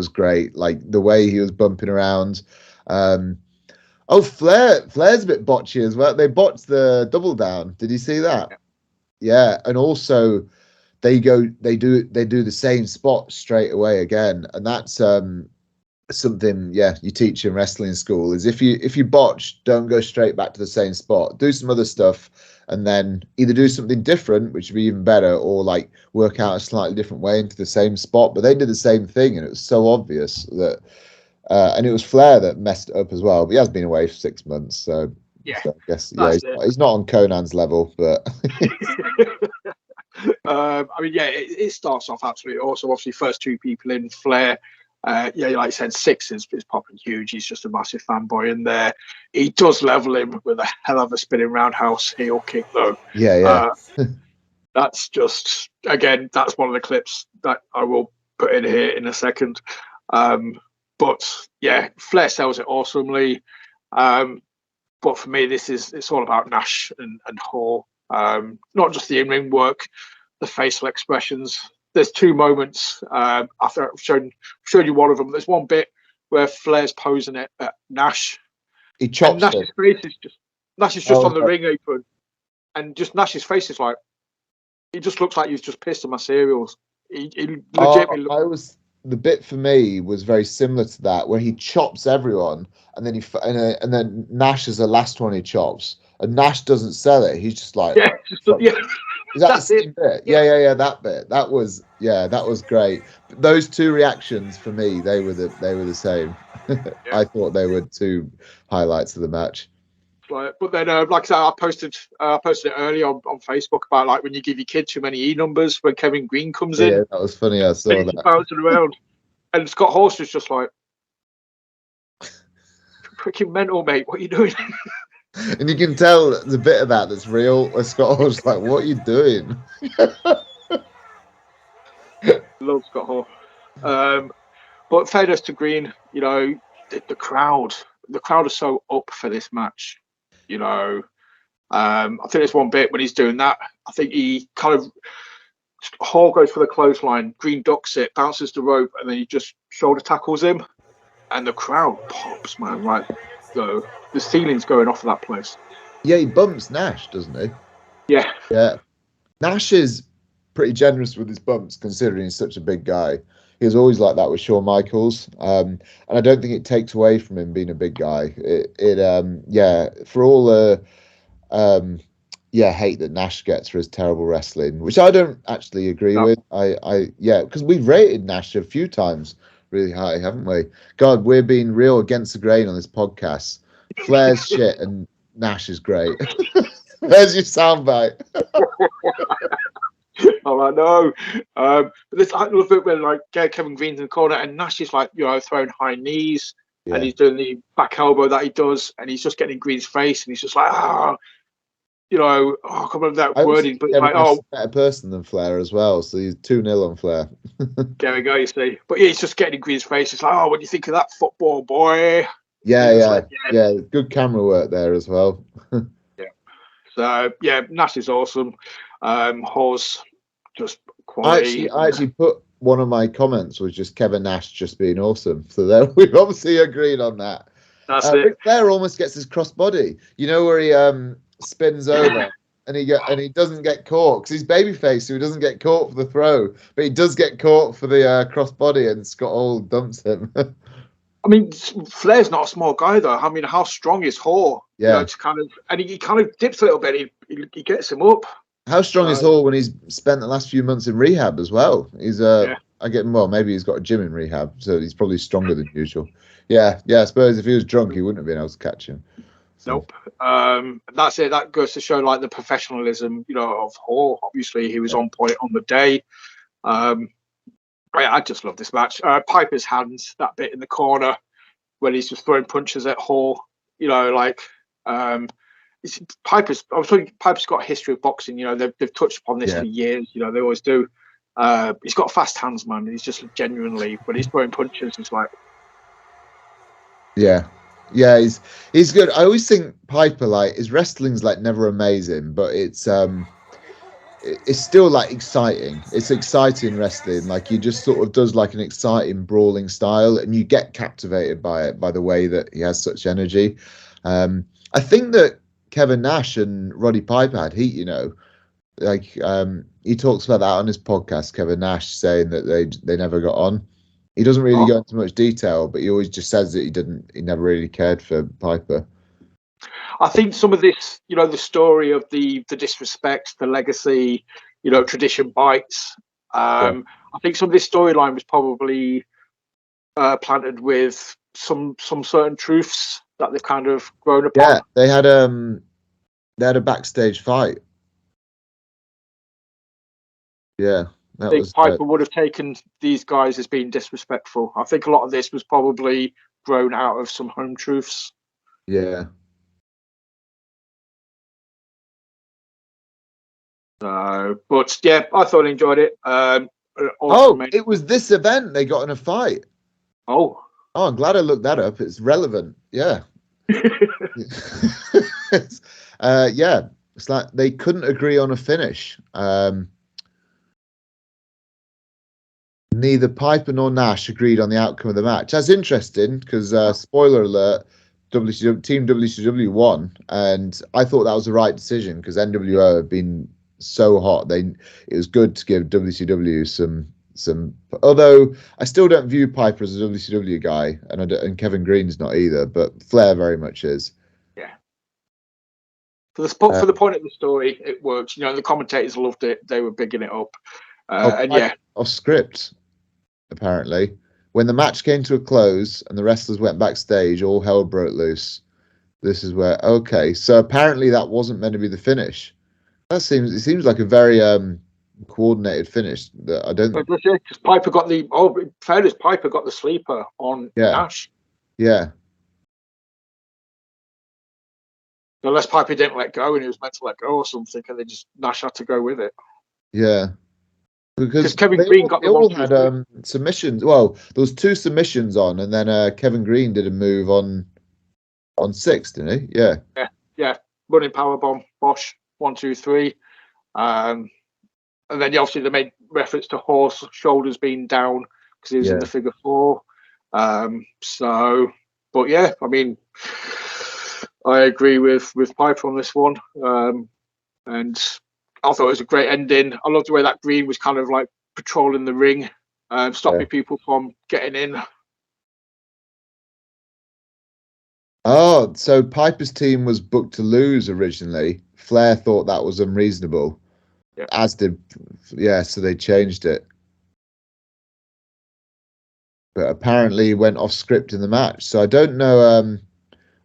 Speaker 2: great. Like the way he was bumping around. Flair's a bit botchy as well. They botched the double down. Did you see that? Yeah, and also they do the same spot straight away again, and that's something you teach in wrestling school, is if you botch, don't go straight back to the same spot. Do some other stuff, and then either do something different, which would be even better, or like work out a slightly different way into the same spot. But they did the same thing, and it was so obvious that and it was Flair that messed it up as well. But he has been away for 6 months, so I guess he's not on Conan's level, but
Speaker 1: it starts off absolutely awesome. Obviously, first two people in, Flair. Like I said, Six is popping huge. He's just a massive fanboy in there. He does level him with a hell of a spinning roundhouse heel kick, though. That's just, again, that's one of the clips that I will put in here in a second. But yeah, Flair sells it awesomely. But for me, it's all about Nash and Hall. Not just the in-ring work, the facial expressions. There's two moments. After I've shown you one of them. There's one bit where Flair's posing it at Nash.
Speaker 2: He chops
Speaker 1: Nash's face is just on the ring apron, and just Nash's face is like, he just looks like he's just pissed on my cereals. He legitimately.
Speaker 2: The bit for me was very similar to that, where he chops everyone, and then and then Nash is the last one he chops, and Nash doesn't sell it. He's just like, Is that the same bit? Yeah. That bit. That was great. Those two reactions for me, they were the same. I thought they were two highlights of the match.
Speaker 1: But then, like I said, I posted it earlier on Facebook about, like, when you give your kid too many E numbers when Kevin Greene comes in.
Speaker 2: Yeah, that was funny. I saw that.
Speaker 1: Bouncing around, and Scott Horst was just like, "Freaking mental, mate! What are you doing?"
Speaker 2: And you can tell there's a bit of that's real. Where Scott Hall's like, "What are you doing?"
Speaker 1: Love Scott Hall. But fairness to Greene, the crowd are so up for this match. I think there's one bit when he's doing that. I think he kind of, Hall goes for the clothesline, Greene ducks it, bounces the rope, and then he just shoulder tackles him, and the crowd pops, man. Like, the ceiling's going off of that place.
Speaker 2: Yeah, he bumps Nash, doesn't he?
Speaker 1: Yeah.
Speaker 2: Nash is pretty generous with his bumps, considering he's such a big guy. He was always like that with Shawn Michaels, and I don't think it takes away from him being a big guy. For all the hate that Nash gets for his terrible wrestling, which I don't actually agree with. Because we've rated Nash a few times really high, haven't we? God, we're being real against the grain on this podcast. Flair's shit and Nash is great. There's your soundbite.
Speaker 1: Oh, I know. I love it when, like, Kevin Greene's in the corner and Nash is, like, throwing high knees, and he's doing the back elbow that he does, and he's just getting in Greene's face, and he's just like, you know, I can't remember that
Speaker 2: I
Speaker 1: wording, but it's
Speaker 2: Kevin
Speaker 1: like,
Speaker 2: Nash
Speaker 1: oh,
Speaker 2: is a better person than Flair as well, so he's 2-0 on Flair.
Speaker 1: there we go, you see. But yeah, he's just getting in Greene's face. It's like, oh, what do you think of that football, boy?
Speaker 2: Yeah.
Speaker 1: Like,
Speaker 2: Good camera work there as well.
Speaker 1: yeah. So yeah, Nash is awesome. Hawes just quality.
Speaker 2: I actually put one of my comments was just Kevin Nash just being awesome. So there we've obviously agreed on that.
Speaker 1: That's it.
Speaker 2: Ric Flair almost gets his crossbody. You know where he spins over and he doesn't get caught because he's babyface, so he doesn't get caught for the throw, but he does get caught for the crossbody, and Scott Hall dumps him.
Speaker 1: I mean, Flair's not a small guy though. I mean, how strong is Hall?
Speaker 2: Yeah.
Speaker 1: You know, to kind of, and he kind of dips a little bit. He gets him up.
Speaker 2: How strong is Hall when he's spent the last few months in rehab as well? He's maybe he's got a gym in rehab, so he's probably stronger than usual. Yeah. I suppose if he was drunk, he wouldn't have been able to catch him. So.
Speaker 1: Nope. That's it. That goes to show like the professionalism, you know, of Hall. Obviously, he was on point on the day. I just love this match. Piper's hands, that bit in the corner when he's just throwing punches at Hall. You know, like Piper's got a history of boxing. You know, they've touched upon this for years. You know, they always do. He's got fast hands, man. He's just genuinely, when he's throwing punches, it's like,
Speaker 2: yeah, he's good. I always think Piper, like, his wrestling's like never amazing, but it's still like exciting. It's exciting wrestling. Like, he just sort of does like an exciting brawling style, and you get captivated by it, by the way that he has such energy. I think that Kevin Nash and Roddy Piper had heat, you know, like he talks about that on his podcast, Kevin Nash, saying that they never got on. He doesn't really go into much detail, but he always just says that he never really cared for Piper.
Speaker 1: I think some of this, you know, the story of the disrespect, the legacy, you know, tradition bites. I think some of this storyline was probably planted with some certain truths that they've kind of grown upon.
Speaker 2: Yeah, they had a backstage fight. Yeah,
Speaker 1: I think Piper would have taken these guys as being disrespectful. I think a lot of this was probably grown out of some home truths.
Speaker 2: Yeah.
Speaker 1: But yeah, I thought I enjoyed it.
Speaker 2: It was this event they got in a fight.
Speaker 1: Oh,
Speaker 2: I'm glad I looked that up. It's relevant. Yeah. Yeah. It's like they couldn't agree on a finish. Neither Piper nor Nash agreed on the outcome of the match. That's interesting because, spoiler alert, Team WCW won, and I thought that was the right decision because NWO have been so hot. It was good to give WCW some. Although I still don't view Piper as a WCW guy, and Kevin Greene's not either, but Flair very much is.
Speaker 1: Yeah. For the point of the story, it works. You know, the commentators loved it. They were bigging it up.
Speaker 2: Off script, apparently. When the match came to a close and the wrestlers went backstage, all hell broke loose. This is where, so apparently that wasn't meant to be the finish. It seems like a very coordinated finish. That I don't.
Speaker 1: Because Piper got Piper got the sleeper on Nash.
Speaker 2: Yeah.
Speaker 1: Unless Piper didn't let go and he was meant to let go or something, and then just Nash had to go with it.
Speaker 2: Yeah. Because
Speaker 1: Kevin Greene got
Speaker 2: they all had submissions. Well, there was 2 submissions on, and then Kevin Greene did a move on 6, didn't he? Yeah.
Speaker 1: Yeah. Running powerbomb, Bosch, 1, 2, 3, and then obviously they made reference to Hall's shoulders being down because he was in the figure 4. But yeah, I mean, I agree with Piper on this one, and I thought it was a great ending. I love the way that Greene was kind of like patrolling the ring, stopping people from getting in.
Speaker 2: Oh, so Piper's team was booked to lose originally. Flair thought that was unreasonable, as did, so they changed it. But apparently went off script in the match. So I don't know.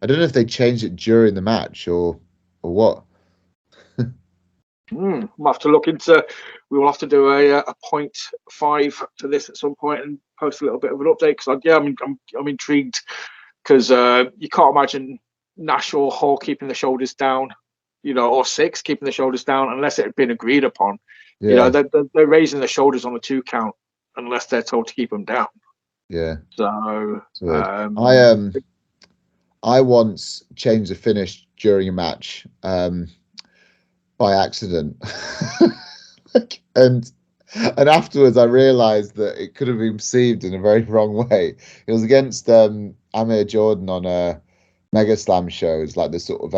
Speaker 2: I don't know if they changed it during the match or what.
Speaker 1: We'll have to look into. We will have to do a 0.5 to this at some point and post a little bit of an update because I'm intrigued because you can't imagine Nash or Hall keeping the shoulders down or 6, keeping the shoulders down unless it had been agreed upon.
Speaker 2: Yeah.
Speaker 1: They're raising the shoulders on the 2 count unless they're told to keep them down.
Speaker 2: Yeah.
Speaker 1: So
Speaker 2: I once changed the finish during a match by accident, and afterwards I realised that it could have been perceived in a very wrong way. It was against Amir Jordan on a Mega Slam shows, like the sort of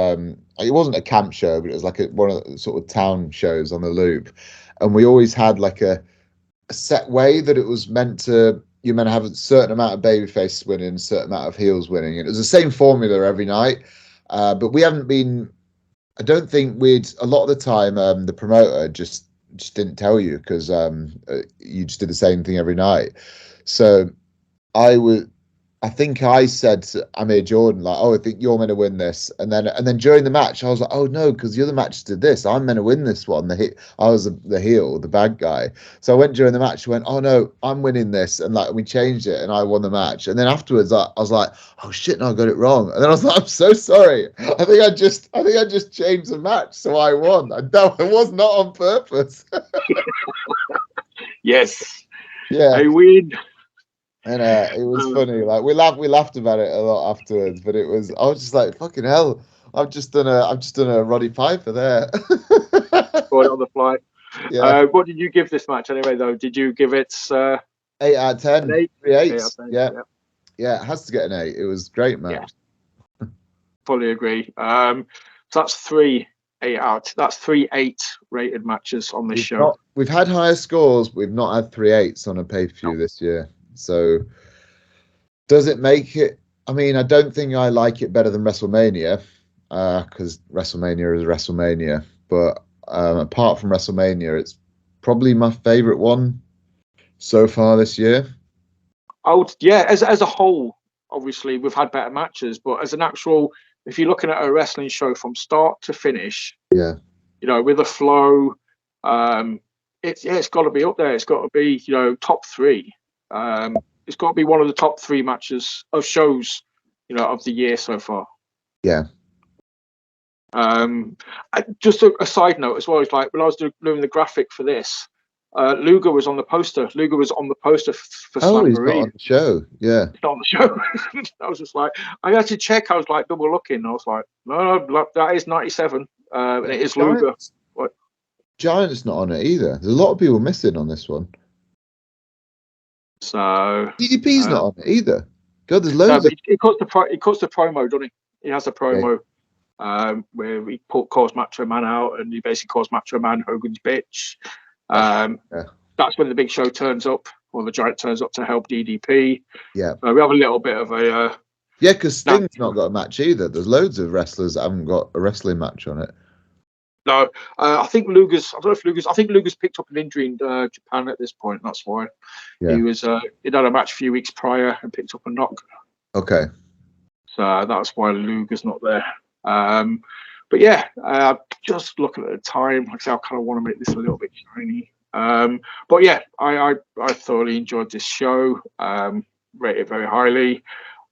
Speaker 2: it wasn't a camp show, but it was like one of the sort of town shows on the Loop, and we always had like a set way that it was meant to. You're meant to have a certain amount of babyface winning, a certain amount of heels winning. It was the same formula every night, but we haven't been. I don't think a lot of the time the promoter just didn't tell you because you just did the same thing every night. So I think I said to Amir Jordan, like, "Oh, I think you're meant to win this," and then during the match, I was like, "Oh no," because the other match did this. I'm meant to win this one. I was the heel, the bad guy. So I went during the match. Went, "Oh no, I'm winning this," and like we changed it, and I won the match. And then afterwards, I was like, "Oh shit, no, I got it wrong." And then I was like, "I'm so sorry. I think I just changed the match, so I won. It was not on purpose."
Speaker 1: Yes.
Speaker 2: Yeah.
Speaker 1: I win.
Speaker 2: And it was funny. Like we laughed about it a lot afterwards. But I was just like, fucking hell! I've just done a Roddy Piper there.
Speaker 1: Got it on the fly.
Speaker 2: Yeah.
Speaker 1: What did you give this match anyway? Though, did you give it
Speaker 2: 8 out of 10?
Speaker 1: an 8?
Speaker 2: 3 8s.
Speaker 1: 8 out of 10,
Speaker 2: Yeah. Yeah, it has to get an 8. It was a great match.
Speaker 1: Yeah. Fully agree. So that's 3 8 That's 3 8 rated matches on this show.
Speaker 2: We've had higher scores. We've not had 3 8s on a pay-per-view this year. So does it make it? I mean, I don't think I like it better than WrestleMania because WrestleMania is WrestleMania. But apart from WrestleMania, it's probably my favorite one so far this year.
Speaker 1: Yeah, as a whole, obviously we've had better matches, but as an actual, if you're looking at a wrestling show from start to finish,
Speaker 2: yeah,
Speaker 1: with a flow, it's got to be up there. It's got to be top 3. It's got to be one of the top 3 matches of shows, of the year so far.
Speaker 2: Yeah.
Speaker 1: Just a side note as well, is like when I was doing the graphic for this, Luger was on the poster. Luger was on the poster for Slamboree.
Speaker 2: He's not on the show. Yeah.
Speaker 1: He's not on the show. I was just like, I had to check. I was like double looking. I was like, no, that is 97. And it is Luger. What?
Speaker 2: Giant's not on it either. There's a lot of people missing on this one.
Speaker 1: So
Speaker 2: DDP's not on it either. God, there's loads.
Speaker 1: He cuts the promo, doesn't he? He has a promo where he calls Macho Man out, and he basically calls Macho Man Hogan's bitch. That's when the Big Show turns up, or the Giant turns up to help DDP.
Speaker 2: Yeah,
Speaker 1: we have a little bit of a
Speaker 2: because Sting's not got a match either. There's loads of wrestlers that haven't got a wrestling match on it.
Speaker 1: No, I think Luger's. I don't know if Luger's. I think Luger's picked up an injury in Japan at this point. That's why he was. He'd had a match a few weeks prior and picked up a knock.
Speaker 2: Okay.
Speaker 1: So that's why Luger's not there. But yeah, just looking at the time, like I say, I kind of want to make this a little bit shiny. But yeah, I thoroughly enjoyed this show. Rated very highly.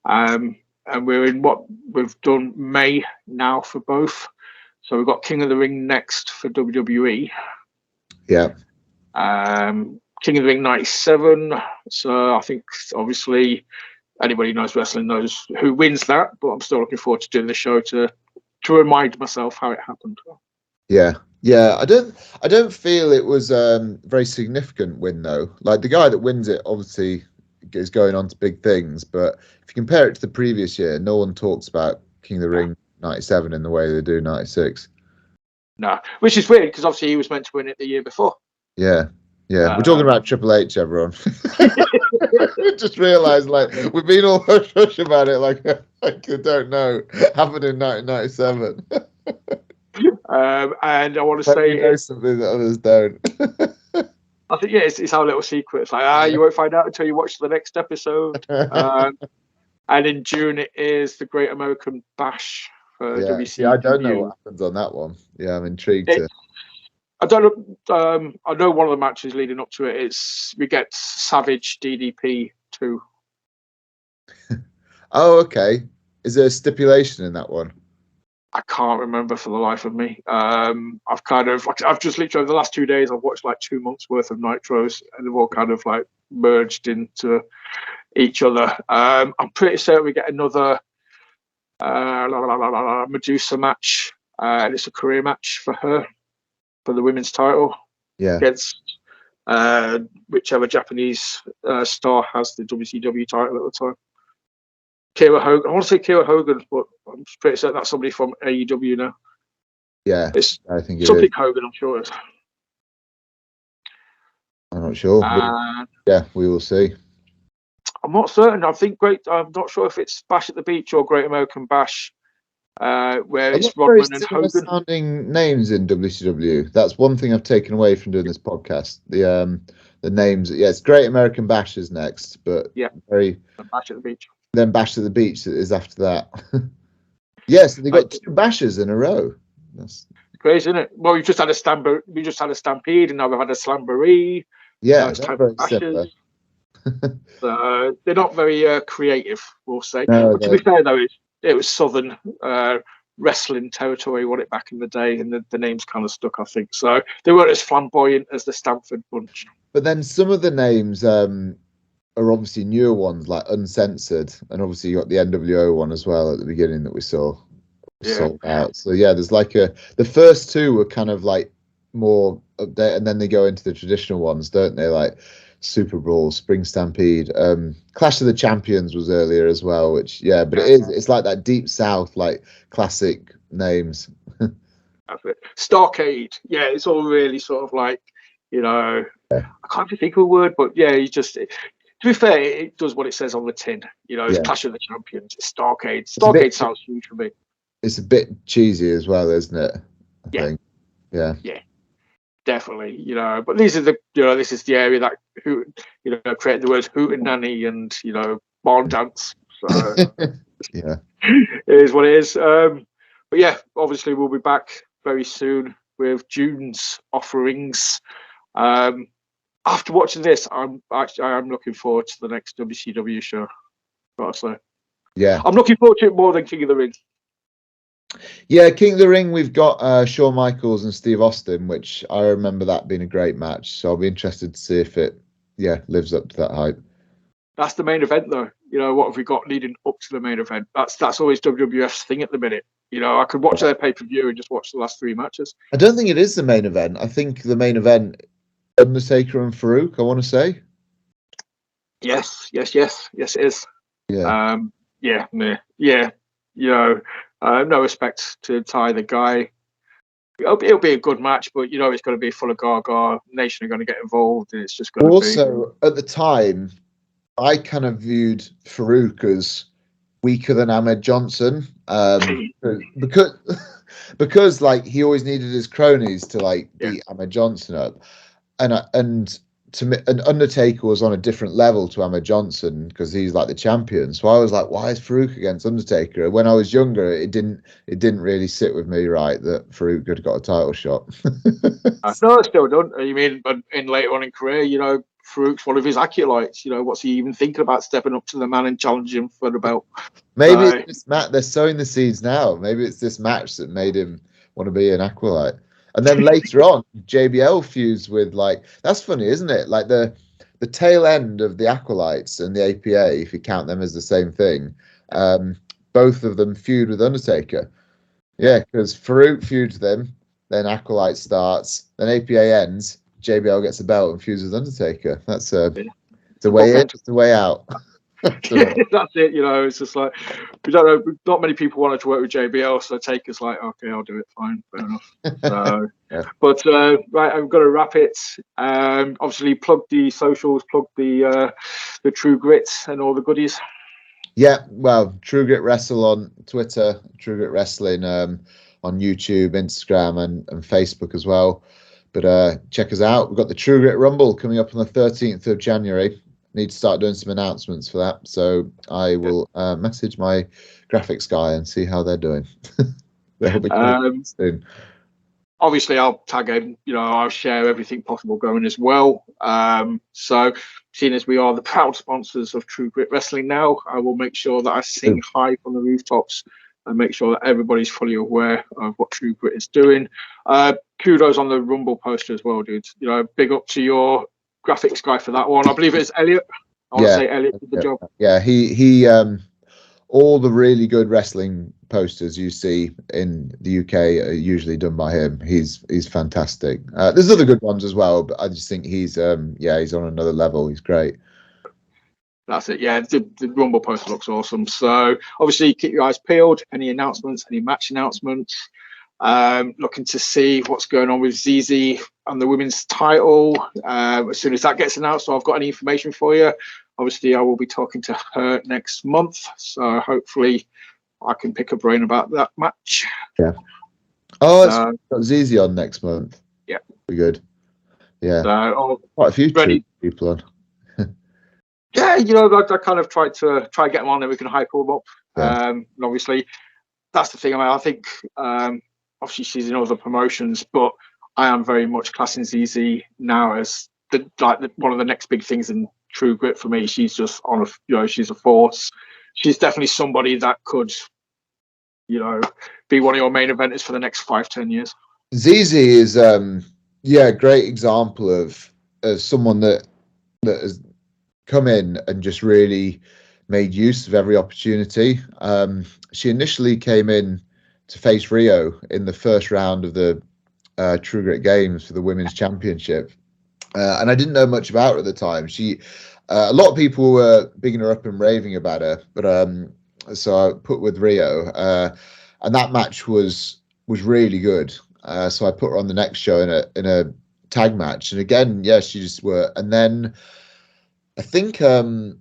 Speaker 1: And we're in what we've done May now for both. So we've got King of the Ring next for WWE.
Speaker 2: Yeah.
Speaker 1: King of the Ring 97. So I think obviously anybody who knows wrestling knows who wins that, but I'm still looking forward to doing the show to remind myself how it happened.
Speaker 2: Yeah. I don't feel it was a very significant win though. Like the guy that wins it obviously is going on to big things, but if you compare it to the previous year, no one talks about King of the Ring 97 in the way they do 96.
Speaker 1: No, which is weird because obviously he was meant to win it the year before.
Speaker 2: Yeah. We're talking about Triple H, everyone. Just realised, like, we've been all hush about it, like I don't know, happened in 1997.
Speaker 1: And I want to say
Speaker 2: know something that others don't.
Speaker 1: I think it's our little secret. It's like you won't find out until you watch the next episode. And in June it is the Great American Bash for WCW.
Speaker 2: Yeah, I don't know what happens on that one. Yeah, I'm intrigued.
Speaker 1: I don't know. I know one of the matches leading up to it we get Savage DDP 2.
Speaker 2: Oh, okay. Is there a stipulation in that one?
Speaker 1: I can't remember for the life of me. I've just literally over the last 2 days I've watched like 2 months worth of Nitros, and they've all kind of like merged into each other. I'm pretty certain we get another Medusa match, and it's a career match for her for the women's title against whichever Japanese star has the WCW title at the time. Kira Hogan. I want to say Kira Hogan, but I'm pretty certain that's somebody from AEW now.
Speaker 2: Yeah,
Speaker 1: it's
Speaker 2: I think
Speaker 1: something is. Hogan. I'm sure it's.
Speaker 2: I'm not sure. Yeah, we will see.
Speaker 1: I'm not certain. I'm not sure if it's Bash at the Beach or Great American Bash, where it's Rodman and Hogan.
Speaker 2: Sounding names in WCW. That's one thing I've taken away from doing this podcast. The names. Yeah, it's Great American Bash is next, but
Speaker 1: Bash at the Beach.
Speaker 2: Then Bash at the Beach is after that. Yes, they got 2 bashes in a row. That's
Speaker 1: crazy, isn't it? Well, we just had a Stampede, and now we've had a Slamboree.
Speaker 2: Yeah, it's very similar.
Speaker 1: So they're not very creative, we'll say.
Speaker 2: No,
Speaker 1: but to be fair, though, it was Southern wrestling territory, wasn't it, back in the day, and the names kind of stuck, I think. So they weren't as flamboyant as the Stamford bunch.
Speaker 2: But then some of the names are obviously newer ones, like Uncensored, and obviously you got the NWO one as well at the beginning that we saw sold out. So yeah, there's like the first 2 were kind of like more update, and then they go into the traditional ones, don't they? Like Super Brawl, Spring Stampede, Clash of the Champions was earlier as well, which but it's like that deep south, like classic names.
Speaker 1: That's it. Starcade, it's all really sort of like, I can't even think of a word, but you just. To be fair, it does what it says on the tin. It's Clash of the Champions. It's Starcade. Starcade sounds huge for me.
Speaker 2: It's a bit cheesy as well, isn't it? I think. Yeah,
Speaker 1: definitely. But these are this is the area that created the words hootenanny and barn dance. So
Speaker 2: it
Speaker 1: is what it is. But obviously we'll be back very soon with June's offerings. After watching this, I am looking forward to the next WCW show. Gotta say.
Speaker 2: Yeah.
Speaker 1: I'm looking forward to it more than King of the Ring.
Speaker 2: Yeah, King of the Ring, we've got Shawn Michaels and Steve Austin, which I remember that being a great match. So I'll be interested to see if it lives up to that hype.
Speaker 1: That's the main event, though. What have we got leading up to the main event? That's always WWF's thing at the minute. I could watch their pay-per-view and just watch the last 3 matches.
Speaker 2: I don't think it is the main event. I think the main event, Undertaker and Farouk, I want to say.
Speaker 1: Yes, it is.
Speaker 2: Yeah.
Speaker 1: No respect to either guy. It'll be a good match, but it's going to be full of gaga. Nation are going to get involved, and it's just going to be.
Speaker 2: Also, at the time, I kind of viewed Farouk as weaker than Ahmed Johnson, because like he always needed his cronies to like beat Ahmed Johnson up, and Undertaker was on a different level to Ahmed Johnson because he's like the champion. So I was like, why is Farouk against Undertaker? When I was younger, it didn't really sit with me right that Farouk had got a title shot.
Speaker 1: No, it still don't. You mean, but in later on in career, Farouk's one of his acolytes. What's he even thinking about stepping up to the man and challenging him for the belt?
Speaker 2: Maybe it's this match. They're sowing the seeds now. Maybe it's this match that made him want to be an acolyte. And then later on, JBL fused with that's funny, isn't it? Like the tail end of the Acolytes and the APA, if you count them as the same thing, both of them feud with Undertaker. Yeah, because Farouk feuds them, then Acolyte starts, then APA ends, JBL gets a belt and feuds with Undertaker. That's the way in, it's the way out.
Speaker 1: That's it. It's just like we don't know. Not many people wanted to work with JBL, so Taker's like, okay, I'll do it. Fine, fair enough. So, but right, I'm going to wrap it. Obviously, plug the socials, plug the True Grit and all the goodies.
Speaker 2: Yeah, well, True Grit Wrestle on Twitter, True Grit Wrestling on YouTube, Instagram, and Facebook as well. But check us out. We've got the True Grit Rumble coming up on the 13th of January. Need to start doing some announcements for that, so I will message my graphics guy and see how they're doing. They'll be coming soon.
Speaker 1: Obviously, I'll tag him. I'll share everything possible going as well. So, seeing as we are the proud sponsors of True Grit Wrestling now, I will make sure that I sing high from the rooftops and make sure that everybody's fully aware of what True Grit is doing. Kudos on the Rumble poster as well, dude. You know, big up to your graphics guy for that one. I believe it's Elliot. I want to say Elliot did the job.
Speaker 2: Yeah, he all the really good wrestling posters you see in the UK are usually done by him. He's fantastic. There's other good ones as well, but I just think he's he's on another level. He's great.
Speaker 1: That's it. Yeah, the Rumble poster looks awesome. So obviously keep your eyes peeled. Any announcements, any match announcements. Looking to see what's going on with ZZ and the women's title. As soon as that gets announced, so I've got any information for you. Obviously, I will be talking to her next month. So hopefully I can pick a brain about that match.
Speaker 2: Yeah. Oh, it's got ZZ on next month.
Speaker 1: Yeah.
Speaker 2: Be good. Yeah.
Speaker 1: So,
Speaker 2: quite a few people on.
Speaker 1: Yeah, you know, I kind of tried to get them on, and we can hype them up.
Speaker 2: Yeah.
Speaker 1: And obviously, that's the thing. I mean, I think obviously she's in other promotions, but I am very much classing ZZ now as one of the next big things in True Grit for me. She's just she's a force. She's definitely somebody that could, be one of your main eventers for the next 5-10 years.
Speaker 2: ZZ is a great example of someone that has come in and just really made use of every opportunity. She initially came in to face Rio in the first round of the True Grit Games for the Women's Championship. And I didn't know much about her at the time. A lot of people were bigging her up and raving about her, but so I put with Rio, and that match was really good. So I put her on the next show in a tag match, and again, she just were. And then I think there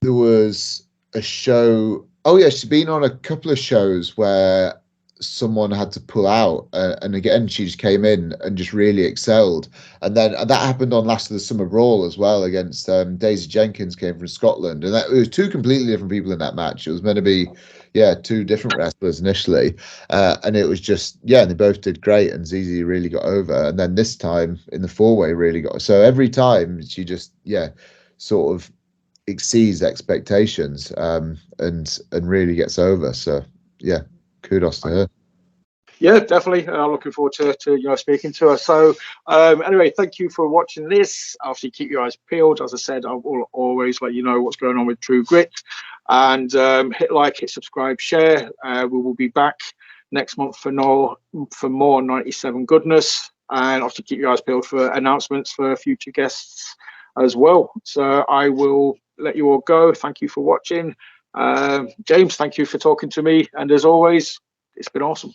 Speaker 2: was a show. Oh yeah, she's been on a couple of shows where someone had to pull out, and again she just came in and just really excelled. And then that happened on Last of the Summer Brawl as well against Daisy Jenkins, came from Scotland, and it was two completely different people in that match. It was meant to be two different wrestlers initially, and it was just they both did great, and ZZ really got over. And then this time in the four-way really got, so every time she just sort of exceeds expectations, and really gets over. So kudos to her.
Speaker 1: Yeah, definitely. I'm looking forward to speaking to her. So anyway, thank you for watching this. Obviously, keep your eyes peeled. As I said, I will always let you know what's going on with True Grit. And hit like, hit subscribe, share. We will be back next month for more 97 goodness. And obviously, keep your eyes peeled for announcements for future guests as well. So I will let you all go. Thank you for watching. James, thank you for talking to me. And as always, it's been awesome.